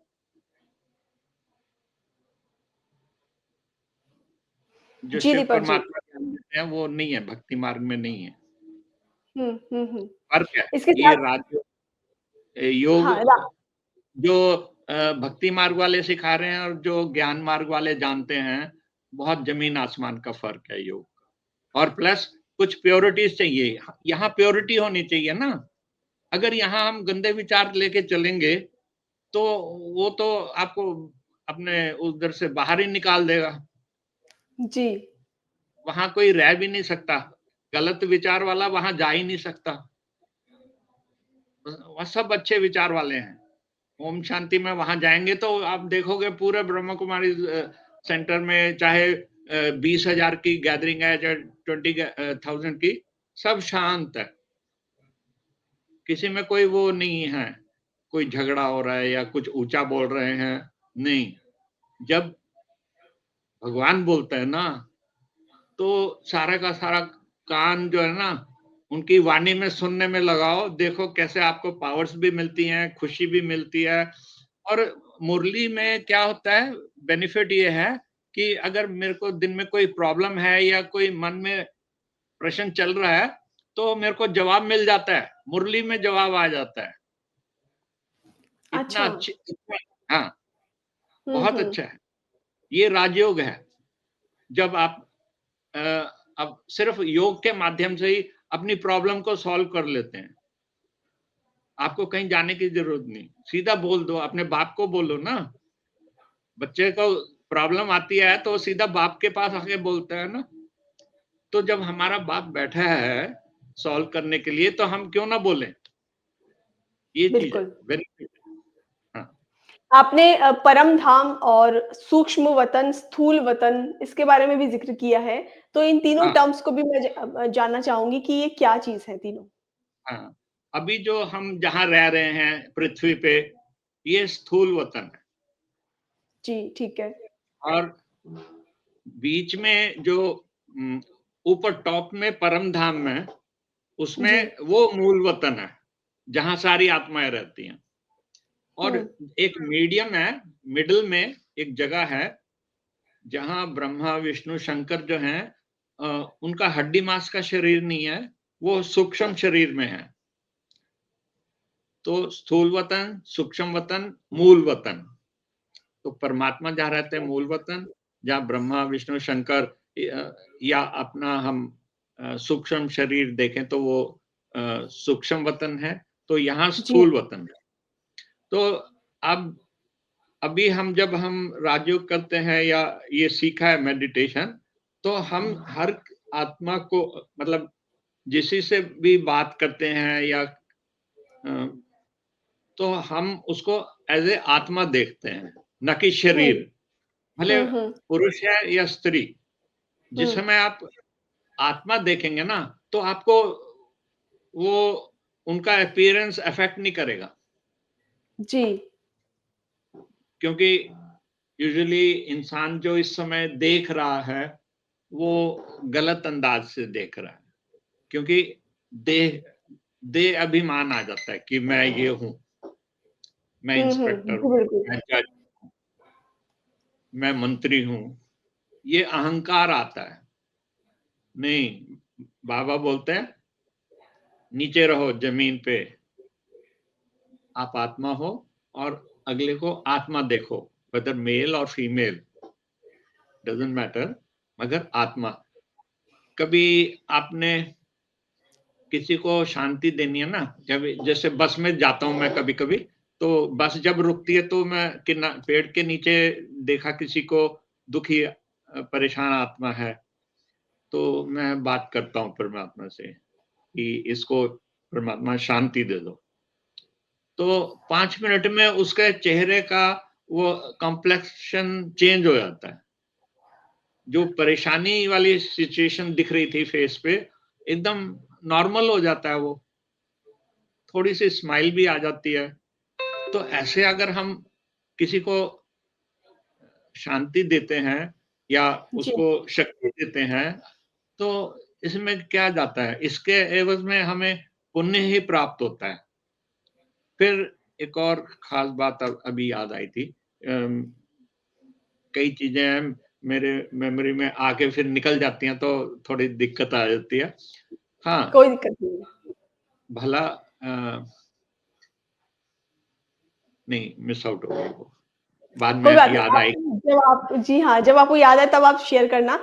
जो जी शिव दीपक जी। परमात्मा ज्ञान देते हैं वो नहीं है, भक्ति मार्ग में नहीं है। हम्म। फ़र्क है। इसके ये साथ योग हाँ जो भक्ति मार्ग वाले सिखा रहे हैं और जो ज्ञान मार्ग वाले जानते हैं, बहुत ज़मीन आसमान का फ़र्क है योग का। और प्लस कुछ प्योरिटीज़ चाहिए। यहाँ प्योरिटी होनी चाहिए ना। अगर यहाँ हम गंदे विचार लेके चलेंगे, तो वो तो आपको अपने उधर से बाहर ही निकाल देगा। जी, वहाँ कोई रह भी नहीं सकता। गलत विचार वाला वहाँ जा ही नहीं सकता। वहाँ सब अच्छे विचार वाले हैं। ओम शांति में वहाँ जाएँगे तो आप देखोगे पूरे ब्रह्म कुमारी सेंटर में चाहे 20,000 की गैदरिंग है, चाहे 20,000 की, सब शांत है। किसी में कोई वो नहीं है, कोई झगड़ा हो रहा है या कुछ ऊँचा बोल रहे हैं, नहीं। जब भगवान बोलते हैं ना, तो सारा का सारा कान जो है ना, उनकी वाणी में सुनने में लगाओ, देखो कैसे आपको पावर्स भी मिलती हैं, खुशी भी मिलती है। और मुरली में क्या होता है, बेनिफिट ये है कि अगर मेरे को दिन में कोई प्रॉब्लम है या कोई मन में प्रश्न चल रहा है, तो मेरे को जवाब मिल जाता है, मुरली में जवाब आ जाता है। इतना अच्छा, अच्छी इतना हाँ, बहुत हम्म। अच्छा है। ये राजयोग है। जब आप अ, अब सिर्फ योग के माध्यम से ही अपनी प्रॉब्लम को सॉल्व कर लेते हैं। आपको कहीं जाने की ज़रूरत नहीं। सीधा बोल दो, अपने बाप को बोलो ना। बच्चे को प्रॉब्लम आती है तो सीधा बाप के पास आके बोलता है ना। तो जब हमारा बाप बैठा है सॉल्व करने के लिए तो हम क्यों ना बोलें? ये चीज़ है, बिल्कुल। बेनिफिट है। हाँ, आपने परम धाम और सूक्ष्म वतन, स्थूल वतन इसके बारे में भी ज़िक्र किया है। तो इन तीनों हाँ, टर्म्स को भी मैं जानना चाहूँगी कि ये क्या चीज़ है तीनों? हाँ। अभी जो हम जहाँ रह रहे हैं पृथ्वी पे, ये स्थूल वतन है। जी, ठीक है। और बीच में जो उम, ऊपर टॉप में परम धाम में, जी, उसमें वो मूल वतन है, जहाँ सारी आत्माएँ रहती हैं। और हुँ, एक मीडियम है, मिडल में एक जगह है, जहाँ ब्रह्मा, विष्णु, शंकर जो हैं उनका हड्डी-माँस का शरीर नहीं है, वो सूक्ष्म शरीर में है। तो स्थूल वतन, सूक्ष्म वतन, मूल वतन। तो परमात्मा जहाँ रहते हैं मूल वतन, जहाँ ब्रह्मा, विष्णु, शंकर या अपना हम सूक्ष्म शरीर देखें तो वो सूक्ष्म वतन है, तो यहाँ जी, स्थूल वतन है। तो अब अभी हम जब हम राजयोग करते हैं या ये सीखा है मेडिटेशन, तो हम हर आत्मा को मतलब किसी से भी बात करते हैं या तो हम उसको एज़ ए आत्मा देखते हैं, ना कि हुँ, शरीर। भले हुँ, पुरुष है या स्त्री, जिस हुँ, समय आप आत्मा देखेंगे ना, तो आपको वो उनका अपीयरेंस अफ़ेक्ट नहीं करेगा। जी, क्योंकि यूजुअली इंसान जो इस समय देख रहा है, वो गलत अंदाज़ से देख रहा है। क्योंकि देह देह अभिमान आ जाता है कि मैं ये हूँ, मैं इंस्पेक्टर जी, हूँ, बिल्कुल। मैं जज, मैं मंत्री हूँ। ये अहंकार आता है। नहीं, बाबा बोलते हैं, नीचे रहो ज़मीन पे, आप आत्मा हो और अगले को आत्मा देखो, वेदर मेल और फीमेल, डज़न्ट मैटर, मगर आत्मा। कभी आपने किसी को शांति देनी है ना, जब जैसे बस में जाता हूँ मैं कभी-कभी, तो बस जब रुकती है तो मैं किना पेड़ के नीचे देखा किसी को दुखी परेशान आत्मा है, तो मैं बात करता हूँ परमात्मा से कि इसको परमात्मा शांति दे दो। तो 5 मिनट में उसके चेहरे का वो कॉम्प्लेक्शन चेंज हो जाता है। जो परेशानी वाली सिचुएशन दिख रही थी फेस पे, एकदम नॉर्मल हो जाता है वो। थोड़ी-सी स्माइल भी आ जाती है। तो ऐसे अगर हम किसी को शांति देते हैं, या जी, उसको शक्ति देते हैं, तो इसमें क्या जाता है? इसके एवज़ में हमें पुण्य ही प्राप्त होता है। फिर एक और ख़ास बात अभी याद आई थी। अम, कई चीज़ें हैं मेरे मेमोरी में आके फिर निकल जाती हैं, तो थोड़ी दिक्कत आ जाती है। हाँ, कोई दिक्कत नहीं है। भला नहीं, मिस आउट हो गई वो, बाद कोई में बात नहीं, याद आई। जब आप जी हाँ, जब आपको याद आए तब आप शेयर करना।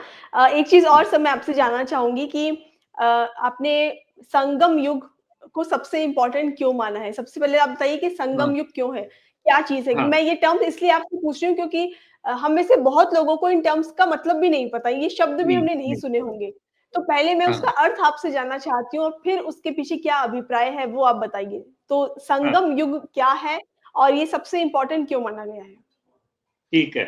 एक चीज़ और मैं आपसे जानना चाहूँगी कि आपने संगम युग को सबसे इम्पोर्टेंट क्यों माना है? सबसे पहले आप बताइए कि हाँ, संगम युग क्यों है? क्या चीज़ है? हाँ, मैं ये टर्म्स इसलिए आपसे पूछ रही हूँ क्योंकि हम में से बहुत लोगों को इन टर्म्स का मतलब भी नहीं पता, ये शब्द भी नहीं, हमने नहीं नहीं, सुने होंगे। तो पहले मैं उसका हाँ, अर्थ आपसे जानना चाहती हूँ और फिर उसके पीछे क्या अभिप्राय है वो आप बताइए। तो हाँ, संगम युग क्या है और ये सबसे इम्पोर्टेंट क्यों माना गया है? ठीक है।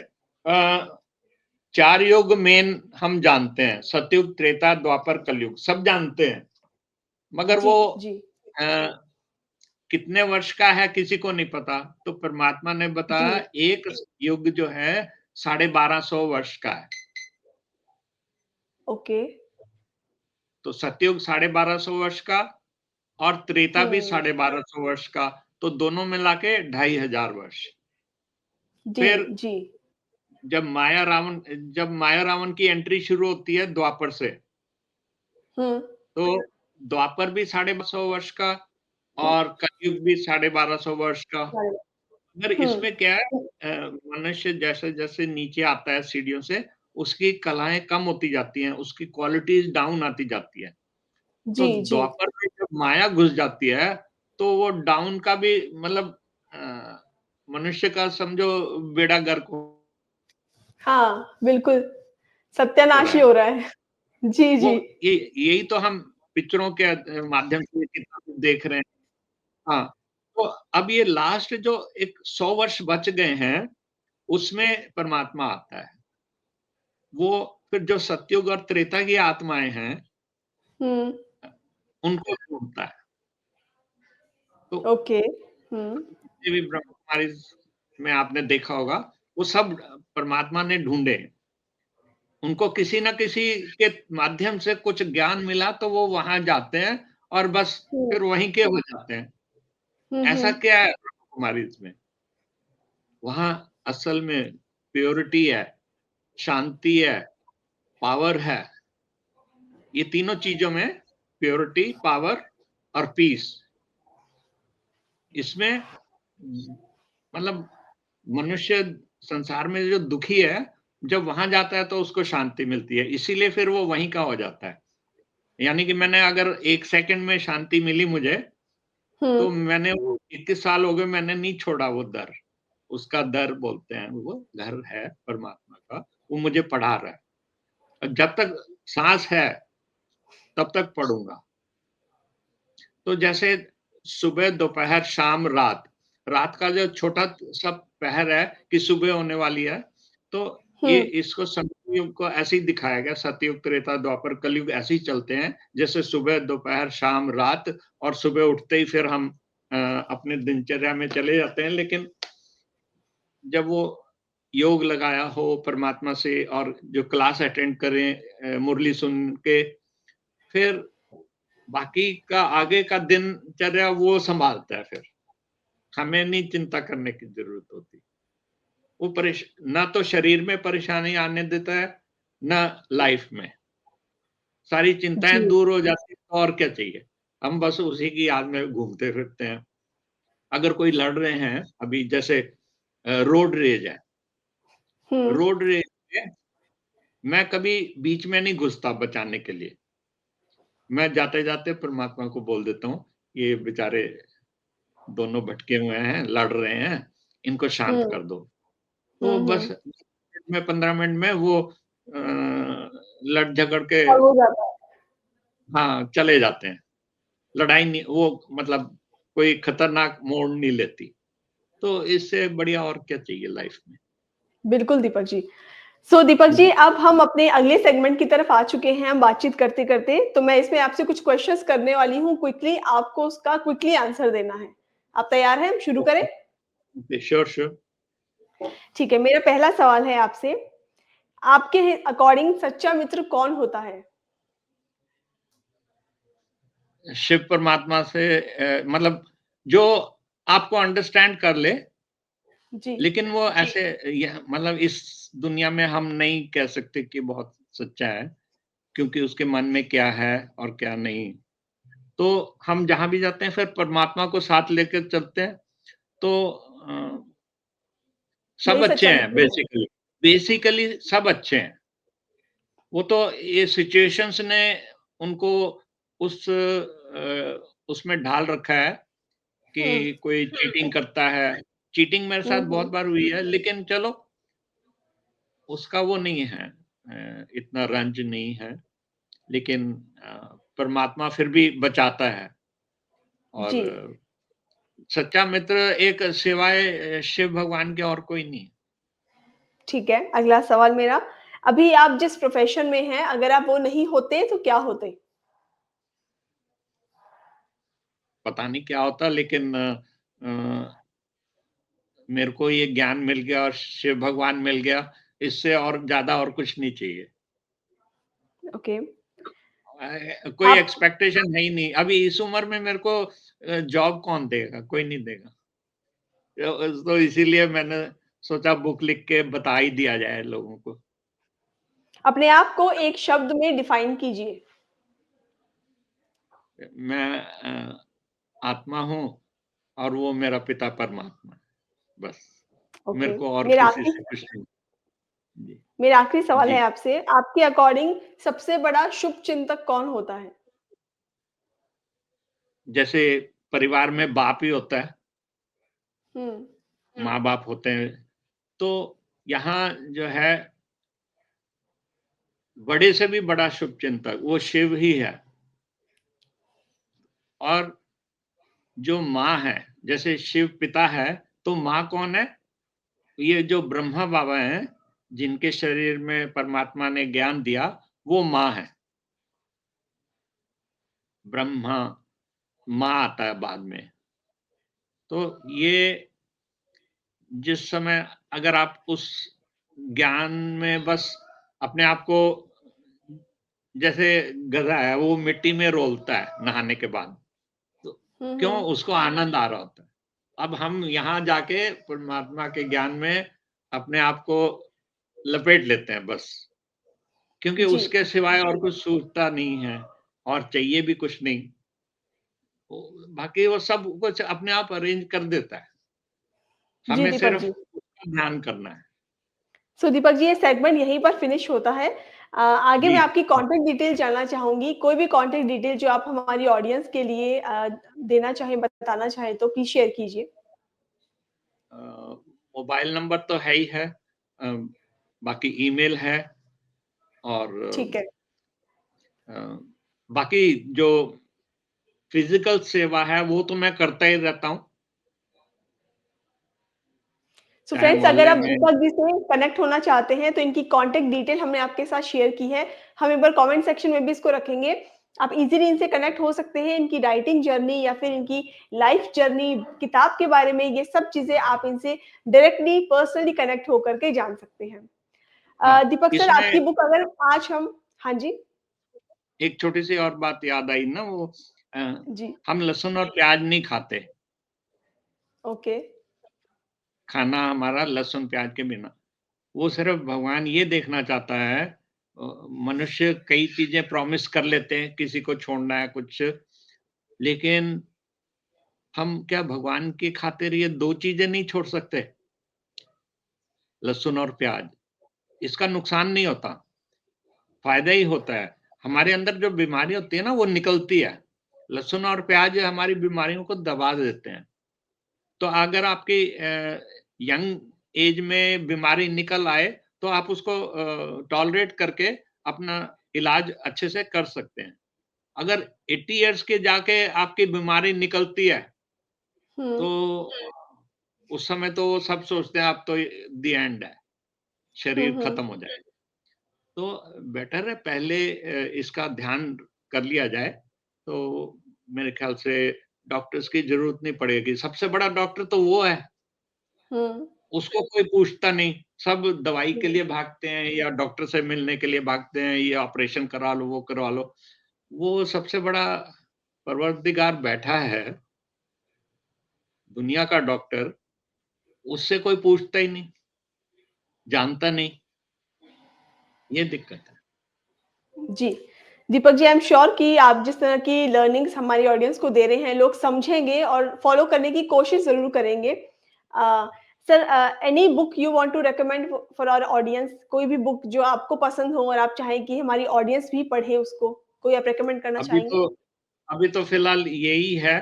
4 युग मेन हम जानते हैं, सतयुग, त्रेता, द्वापर, कलयुग, सब जानते हैं। मगर जी, वो जी। अ, कितने वर्ष का है किसी को नहीं पता, तो परमात्मा ने जी, बताया एक युग जो है 1250 वर्ष का है। ओके। तो सतयुग 1250 वर्ष का और त्रेता भी हुँ। 1250 वर्ष का, तो दोनों मिला के 2500 वर्ष। जी, फिर जी। जब माया रावण की एंट्री शुरू होती है द्वापर से, हुँ। तो द्वापर भी 1250 वर्ष का और कलयुग भी 1250 वर्ष का। अरे! मगर हुँ। इसमें क्या है, मनुष्य जैसे-जैसे नीचे आता है सीढ़ियों से, उसकी कलाएँ कम होती जाती हैं, उसकी क्वालिटीज़ डाउन आती जाती है। तो जी, जी। द्वापर में जब माया घुस जाती है, तो वो डाउन का भी मतलब अ, मनुष्य का समझो बेड़ा गर्क हो हाँ, बिल्कुल, रहा सत्यानाश ही है। हो रहा है। जी, वो जी। ये यही तो हम पिक्चरों के माध्यम से कितना कुछ देख रहे हैं। हाँ, तो अब ये लास्ट जो एक 100 वर्ष बच गए हैं, उसमें परमात्मा आता है। वो फिर जो सतयुग और त्रेता की आत्माएँ हैं, हुँ, उनको ढूँढता है। तो ओके। हुँ, जितने भी ब्रह्म कुमारीज़ में आपने देखा होगा, वो सब परमात्मा ने ढूँढे। उनको किसी न किसी के माध्यम से कुछ ज्ञान मिला तो वो वहाँ जाते हैं और बस हुँ, फिर वहीं के हो जाते हैं। हुँ, ऐसा हुँ। क्या है ब्रह्म कुमारीज़ में? वहाँ असल में प्योरिटी है, शांति है, पावर है। ये तीनों चीज़ों में प्योरिटी, पावर और पीस, इसमें मतलब मनुष्य संसार में जो दुखी है, जब वहाँ जाता है तो उसको शांति मिलती है, इसीलिए फिर वो वहीं का हो जाता है। यानी कि मैंने अगर 1 सेकंड में शांति मिली मुझे, हुँ, तो मैंने वो 21 साल हो गए मैंने नहीं छोड़ा वो दर। उसका दर बोलते हैं वो, घर है परमात्मा का, वो मुझे पढ़ा रहा है। जब तक साँस है, तब तक पढ़ूँगा। तो जैसे सुबह, दोपहर, शाम, रात, रात का जो छोटा-सा पहर है कि सुबह होने वाली है, तो ये हुँ, इसको सतयुग को ऐसे ही दिखाया गया, सतयुग, त्रेता, द्वापर, कलयुग ऐसे ही चलते हैं। जैसे सुबह, दोपहर, शाम, रात और सुबह उठते ही फिर हम अपने दिनचर्या में चले जाते हैं। लेकिन जब वो योग लगाया हो परमात्मा से और जो क्लास अटेंड करें, मुरली सुन के, फिर बाकी का आगे का दिनचर्या वो सँभालता है फिर। हमें नहीं चिंता करने की ज़रूरत होती। वो ना तो शरीर में परेशानी आने देता है, ना लाइफ़ में। सारी चिंताएँ जी। दूर हो जाती हैं तो और क्या चाहिए? हम बस उसी की याद में घूमते फिरते हैं। अगर कोई लड़ रहे हैं, अभी जैसे रोड रेज है। हुँ, रोड रेज में मैं कभी बीच में नहीं घुसता बचाने के लिए। मैं जाते-जाते परमात्मा को बोल देता हूँ, ये बेचारे दोनों भटके हुए हैं, लड़ रहे हैं, इनको शांत हुँ, कर दो। तो हुँ, बस हुँ। 10 मिनट में 15 मिनट में वो लड़ झगड़ के और हो जाता है। हाँ, चले जाते हैं। लड़ाई नहीं वो मतलब कोई खतरनाक मोड़ नहीं लेती। तो इससे बढ़िया और क्या चाहिए लाइफ़ में? बिल्कुल, दीपक जी। सो दीपक जी, जी, अब हम अपने अगले सेगमेंट की तरफ आ चुके हैं हम बातचीत करते-करते, तो मैं इसमें आपसे कुछ क्वेश्चन्स करने वाली हूँ क्विकली, आपको उसका क्विकली आंसर देना है। आप तैयार हैं? हम शुरू करें? Okay, okay, sure, sure. ठीक है, मेरा पहला सवाल है आपसे आपके अकॉर्डिंग सच्चा मित्र कौन होता है? शिव परमात्मा से मतलब जो आपको अंडरस्टैंड कर ले, जी। लेकिन वो ऐसे यह मतलब इस दुनिया में हम नहीं कह सकते कि बहुत सच्चा है, क्योंकि उसके मन में क्या है और क्या नहीं। तो हम जहाँ भी जाते हैं फिर परमात्मा को साथ लेकर चलते हैं, तो सब वही अच्छे सच्चा हैं मित्र है। बेसिकली। बेसिकली सब अच्छे हैं। वो तो ये सिचुएशंस ने उनको उसमें ढाल रखा है हुँ। कि कोई चीटिंग करता है। चीटिंग मेरे हुँ, साथ बहुत हुँ। बार हुई है, लेकिन चलो उसका वो नहीं है, इतना रंज नहीं है। लेकिन परमात्मा फिर भी बचाता है और जी, सच्चा मित्र एक सिवाय शिव भगवान के और कोई नहीं है। ठीक है। अगला सवाल मेरा, अभी आप जिस प्रोफ़ेशन में हैं, अगर आप वो नहीं होते तो क्या होते? पता नहीं क्या होता, लेकिन मेरे को ये ज्ञान मिल गया और शिव भगवान मिल गया, इससे और ज़्यादा और कुछ नहीं चाहिए। ओके। कोई आप एक्सपेक्टेशन है ही नहीं। अभी इस उम्र में मेरे को जॉब कौन देगा? कोई नहीं देगा। तो इसीलिए मैंने सोचा बुक लिख के बता ही दिया जाए लोगों को। अपने आप को एक शब्द में डिफ़ाइन कीजिए। मैं आत्मा हूँ और वो मेरा पिता परमात्मा है, बस। ओके। मेरे को और मेरा किसी आखिरी से कुछ नहीं। जी, मेरा आखिरी सवाल है जी। आपसे, आपके अकॉर्डिंग सबसे बड़ा शुभ चिंतक कौन होता है? जैसे परिवार में बाप ही होता है, हुँ। माँ-बाप होते हैं, तो यहाँ जो है बड़े से भी बड़ा शुभचिंतक वो शिव ही है। और जो माँ है, जैसे शिव पिता है, तो माँ कौन है? ये जो ब्रह्मा बाबा हैं, जिनके शरीर में परमात्मा ने ज्ञान दिया, वो माँ है। ब्रह्मा, माँ आता है बाद में। तो ये जिस समय अगर आप उस ज्ञान में बस अपने आप को, जैसे गधा है, वो मिट्टी में रोलता है नहाने के बाद। तो हुँ, क्यों? हुँ। उसको आनंद आ रहा होता है। अब हम यहाँ जाके परमात्मा के ज्ञान में अपने आप को लपेट लेते हैं बस, क्योंकि जी, उसके सिवाय और कुछ सूझता नहीं है और चाहिए भी कुछ नहीं। वो बाकी वो सब कुछ अपने आप अरेंज कर देता है। जी हमें दीपक सिर्फ जी। उसका ध्यान करना है। सो दीपक जी, ये सेगमेंट यहीं पर फिनिश होता है। आगे जी। मैं आपकी कॉन्टैक्ट डिटेल जानना चाहूँगी। कोई भी कॉन्टैक्ट डिटेल जो आप हमारी ऑडियंस के लिए देना चाहें, बताना चाहें तो प्लीज़ शेयर कीजिए। अ, मोबाइल नंबर तो है ही है। अ, बाकी ईमेल है और ठीक है। अ, बाकी जो फ़िज़िकल सेवा है वो तो मैं करता ही रहता हूँ। सो चाहे फ्रेंड्स, अगर मोहल्ले आप में। दीपक जी से कनेक्ट होना चाहते हैं तो इनकी कॉन्टैक्ट डिटेल हमने आपके साथ शेयर की है। हम एक बार कमेंट सेक्शन में भी इसको रखेंगे। आप इज़िली इनसे कनेक्ट हो सकते हैं। इनकी राइटिंग जर्नी या फिर इनकी लाइफ़ जर्नी, किताब के बारे में, ये सब चीज़ें आप इनसे डायरेक्टली पर्सनली कनेक्ट होकर के जान सकते हैं। हाँ, दीपक सर, इसमें आपकी बुक अगर आज हम हाँ जी, एक छोटी-सी और बात याद आई ना, वो अ, जी, हम लहसुन और प्याज़ नहीं खाते। ओके। खाना हमारा लहसुन प्याज़ के बिना। वो सिर्फ़ भगवान ये देखना चाहता है, मनुष्य कई चीज़ें प्रॉमिस कर लेते हैं, किसी को छोड़ना है कुछ, लेकिन हम क्या भगवान की खातिर ये 2 चीज़ें नहीं छोड़ सकते? लहसुन और प्याज़। इसका नुकसान नहीं होता, फ़ायदा ही होता है। हमारे अंदर जो बीमारी होती है ना, वो निकलती है। लहसुन और प्याज़ हमारी बीमारियों को दबा देते हैं। तो अगर आपकी यंग एज में बीमारी निकल आए, तो आप उसको टॉलरेट करके अपना इलाज अच्छे से कर सकते हैं। अगर 80 इयर्स के जाके आपकी बीमारी निकलती है, हुँ, तो उस समय तो वो सब सोचते हैं अब तो द एंड है, हुँ, शरीर हुँ। खत्म हो जाएगा। तो बेटर है पहले इसका ध्यान कर लिया जाए, तो मेरे ख्याल से डॉक्टर्स की ज़रूरत नहीं पड़ेगी। सबसे बड़ा डॉक्टर तो वो है, हुँ, उसको कोई पूछता नहीं। सब दवाई के जी, लिए भागते हैं या डॉक्टर से मिलने के लिए भागते हैं, ये ऑपरेशन करा लो, वो करवा लो। वो सबसे बड़ा परवरदिगार बैठा है, दुनिया का डॉक्टर, उससे कोई पूछता ही नहीं, जानता नहीं, ये दिक्कत है। जी। Deepak ji, I am sure कि आप जिस तरह की लर्निंग्स हमारी ऑडियंस को दे रहे हैं, लोग समझेंगे और फॉलो करने की कोशिश ज़रूर करेंगे। Sir, any book you want to recommend for our audience? कोई भी बुक जो आपको पसंद हो और आप चाहें कि हमारी ऑडियंस भी पढ़े उसको, कोई आप रिकमेंड करना अभी चाहेंगे? तो अभी तो फिलहाल यही है,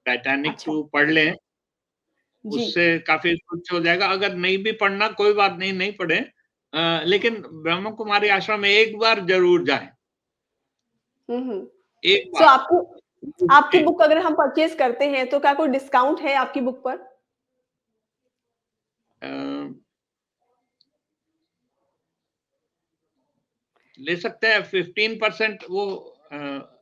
टाइटैनिक अच्छा, 2 पढ़ लें, जी। उससे काफ़ी कुछ हो जाएगा। अगर नहीं भी पढ़ना कोई बात नहीं, नहीं पढ़ें, लेकिन ब्रह्म कुमारी आश्रम में एक बार ज़रूर जाएँ, हुँ, हुँ। एक सो बार। आपकी आपकी बुक अगर हम परचेज़ करते हैं, तो क्या कोई डिस्काउंट है आपकी बुक पर? अ, ले सकते हैं 15% वो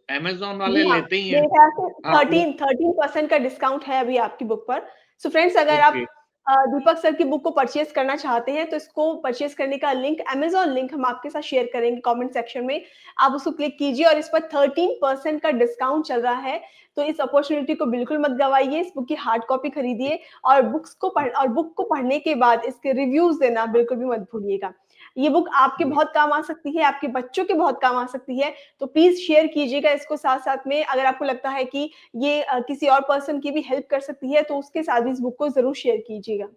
अमेज़न वाले जी हाँ, लेते ही हैं। मेरे ख्याल से हाँ, वो 13% का डिस्काउंट है अभी आपकी बुक पर। सो फ्रेंड्स, अगर ओके, आप दीपक सर की बुक को परचेज़ करना चाहते हैं, तो इसको परचेज़ करने का लिंक, अमेज़न लिंक हम आपके साथ शेयर करेंगे कमेंट सेक्शन में। आप उसको क्लिक कीजिए और इस पर 13% का डिस्काउंट चल रहा है, तो इस अपॉर्च्युनिटी को बिल्कुल मत गवाइए। इस बुक की हार्ड कॉपी खरीदिए और बुक को पढ़ने के बाद इसके रिव्यूज़ देना बिल्कुल भी मत भूलिएगा। ये बुक आपके जी, बहुत काम आ सकती है, आपके बच्चों के बहुत काम आ सकती है। तो प्लीज़ शेयर कीजिएगा इसको साथ-साथ में। अगर आपको लगता है कि ये किसी और पर्सन की भी हेल्प कर सकती है, तो उसके साथ भी इस बुक को ज़रूर शेयर कीजिएगा।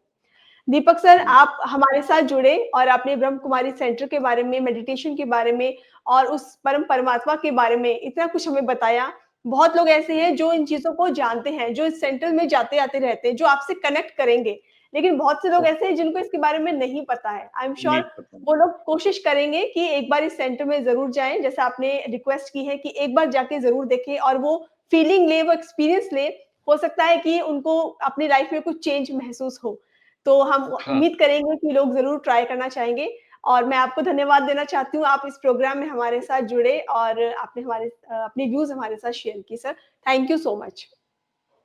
दीपक सर, जी, आप हमारे साथ जुड़े और आपने ब्रह्म कुमारी सेंटर के बारे में, मेडिटेशन के बारे में और उस परम परमात्मा के बारे में इतना कुछ हमें बताया। बहुत लोग ऐसे हैं जो इन चीज़ों को जानते हैं, जो इस सेंटर में जाते-आते रहते हैं, जो आपसे कनेक्ट करेंगे। लेकिन बहुत से लोग ओके, ऐसे हैं जिनको इसके बारे में नहीं पता है। आई एम नहीं श्योर पता। वो लोग कोशिश करेंगे कि एक बार इस सेंटर में ज़रूर जाएँ, जैसा आपने रिक्वेस्ट की है कि एक बार जाके ज़रूर देखें और वो फीलिंग लें, वो एक्सपीरियंस लें। हो सकता है कि उनको अपनी लाइफ में कुछ चेंज महसूस हो। तो हम हाँ, उम्मीद करेंगे कि लोग ज़रूर ट्राई करना चाहेंगे और मैं आपको धन्यवाद देना चाहती हूँ, आप इस प्रोग्राम में हमारे साथ जुड़े और आपने अपने व्यूज़ हमारे साथ शेयर किए sir. Thank you so much.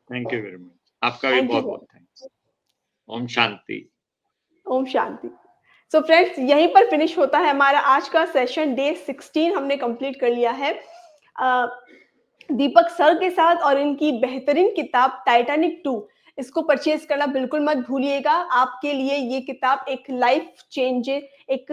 Thank you very much. आपका भी थैंक यू बहुत-बहुत sir. Thanks. Om Shanti. Om Shanti. So friends, यहीं पर फिनिश होता है हमारा आज का सेशन। डे 16 हमने कंप्लीट कर लिया है। अ, दीपक सर के साथ और इनकी बेहतरीन किताब टाइटैनिक 2, इसको परचेज़ करना बिल्कुल मत भूलिएगा। आपके लिए ये किताब एक लाइफ चेंजर, एक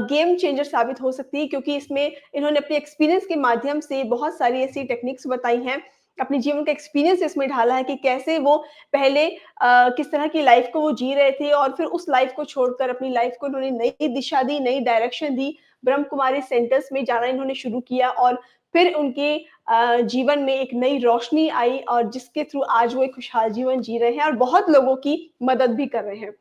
गेम चेंजर साबित हो सकती है, क्योंकि इसमें इन्होंने अपने एक्सपीरियंस के माध्यम से बहुत सारी ऐसी टेक्निक्स बताई हैं। अपने जीवन का एक्सपीरियंस इसमें ढाला है कि कैसे वो पहले किस तरह की लाइफ को वो जी रहे थे और फिर उस लाइफ को छोड़कर अपनी लाइफ को उन्होंने नई दिशा दी, नई डायरेक्शन दी। ब्रह्म कुमारी सेंटर्स में जाना इन्होंने शुरू किया और फिर उनके जीवन में एक नई रोशनी आई और जिसके थ्रू आज वो एक खुशहाल जीवन जी रहे हैं और बहुत लोगों की मदद भी कर रहे हैं।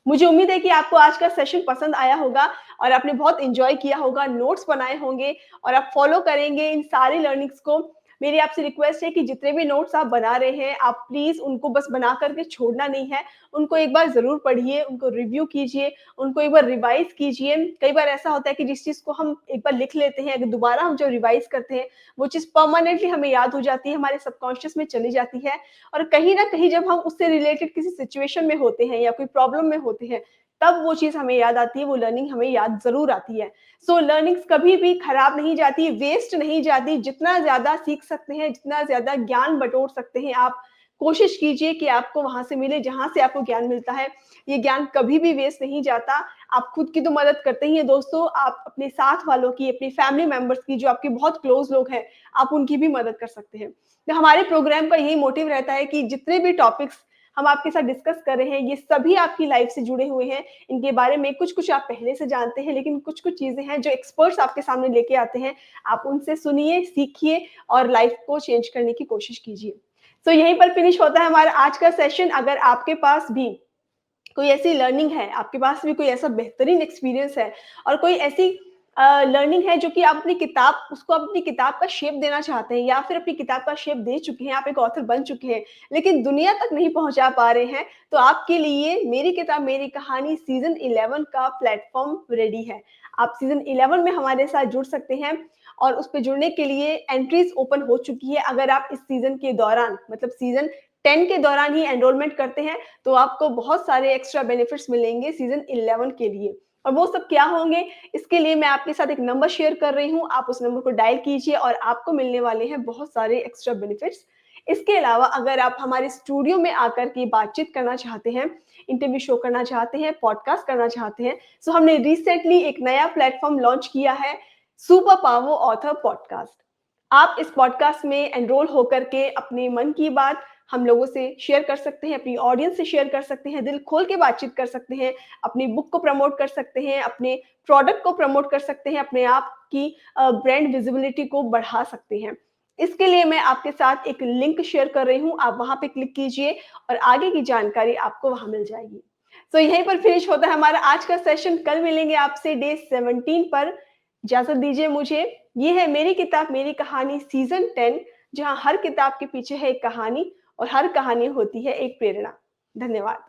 मुझे उम्मीद है कि आपको आज का सेशन पसंद आया होगा और आपने बहुत एन्जॉय किया होगा, नोट्स बनाए होंगे और आप फॉलो करेंगे इन सारी लर्निंग्स को। मेरी आपसे रिक्वेस्ट है कि जितने भी नोट्स आप बना रहे हैं, आप प्लीज़ उनको बस बना कर के छोड़ना नहीं है। उनको एक बार ज़रूर पढ़िए, उनको रिव्यू कीजिए, उनको एक बार रिवाइज़ कीजिए। कई बार ऐसा होता है कि जिस चीज़ को हम एक बार लिख लेते हैं, अगर दोबारा हम जब रिवाइज़ करते हैं, वो चीज़ परमानेंटली हमें याद हो जाती है, हमारे सबकॉन्शियस में चली जाती है और कहीं न कहीं जब हम उससे रिलेटेड किसी सिचुएशन में होते हैं या कोई प्रॉब्लम में होते हैं, तब वो चीज़ हमें याद आती है, वो लर्निंग हमें याद ज़रूर आती है। सो लर्निंग्स कभी भी खराब नहीं जाती, वेस्ट नहीं जाती। जितना ज़्यादा सीख सकते हैं, जितना ज़्यादा ज्ञान बटोर सकते हैं आप, कोशिश कीजिए कि आपको वहाँ से मिले जहाँ से आपको ज्ञान मिलता है। ये ज्ञान कभी भी वेस्ट नहीं जाता। आप खुद की तो मदद करते ही हैं दोस्तों, आप अपने साथ वालों की, अपने फैमिली मेंबर्स की, जो आपके बहुत क्लोज़ लोग हैं, आप उनकी भी मदद कर सकते हैं। तो हमारे प्रोग्राम का यही मोटिव रहता है कि जितने भी टॉपिक्स हम आपके साथ डिस्कस कर रहे हैं, ये सभी आपकी लाइफ से जुड़े हुए हैं। इनके बारे में कुछ-कुछ आप पहले से जानते हैं, लेकिन कुछ-कुछ चीज़ें हैं जो एक्सपर्ट्स आपके सामने लेके आते हैं। आप उनसे सुनिए, सीखिए और लाइफ को चेंज करने की कोशिश कीजिए। तो यहीं पर फिनिश होता है हमारा आज का सेशन। अगर आपके पास भी कोई ऐसी लर्निंग है, आपके पास भी कोई ऐसा बेहतरीन एक्सपीरियंस है और कोई ऐसी लर्निंग है जो कि आप अपनी किताब का शेप देना चाहते हैं या फिर अपनी किताब का शेप दे चुके हैं, आप एक ऑथर बन चुके हैं, लेकिन दुनिया तक नहीं पहुँचा पा रहे हैं, तो आपके लिए मेरी किताब मेरी कहानी सीज़न 11 का प्लेटफ़ॉर्म रेडी है। आप सीज़न 11 में हमारे साथ जुड़ सकते हैं और उस पे जुड़ने के लिए एंट्रीज़ ओपन हो चुकी है। अगर आप इस सीज़न के दौरान, मतलब सीज़न 10 के दौरान ही एनरोलमेंट करते हैं, तो आपको बहुत सारे एक्स्ट्रा बेनिफिट्स मिलेंगे सीज़न 11 के लिए। और वो सब क्या होंगे, इसके लिए मैं आपके साथ एक नंबर शेयर कर रही हूँ, आप उस नंबर को डायल कीजिए और आपको मिलने वाले हैं बहुत सारे एक्स्ट्रा बेनिफिट्स। इसके अलावा अगर आप हमारे स्टूडियो में आकर के बातचीत करना चाहते हैं, इंटरव्यू शो करना चाहते हैं, पॉडकास्ट करना चाहते हैं, सो हमने रिसेंटली एक नया प्लेटफ़ॉर्म लॉन्च किया है, सुपर पावर ऑथर पॉडकास्ट। आप इस पॉडकास्ट में एनरोल होकर के अपने मन की बात हम लोगों से शेयर कर सकते हैं, अपनी ऑडियंस से शेयर कर सकते हैं, दिल खोल के बातचीत कर सकते हैं, अपनी बुक को प्रमोट कर सकते हैं, अपने प्रोडक्ट को प्रमोट कर सकते हैं, अपने आप की ब्रांड विजिबिलिटी को बढ़ा सकते हैं। इसके लिए मैं आपके साथ एक लिंक शेयर कर रही हूँ, आप वहाँ पे क्लिक कीजिए और आगे की जानकारी आपको वहाँ मिल जाएगी। सो यहीं पर फिनिश होता है हमारा आज का सेशन, कल मिलेंगे आपसे डे 17 पर। इजाज़त दीजिए मुझे। ये है मेरी किताब मेरी कहानी सीज़न 10, जहाँ हर किताब के पीछे है एक कहानी और हर कहानी होती है एक प्रेरणा। धन्यवाद।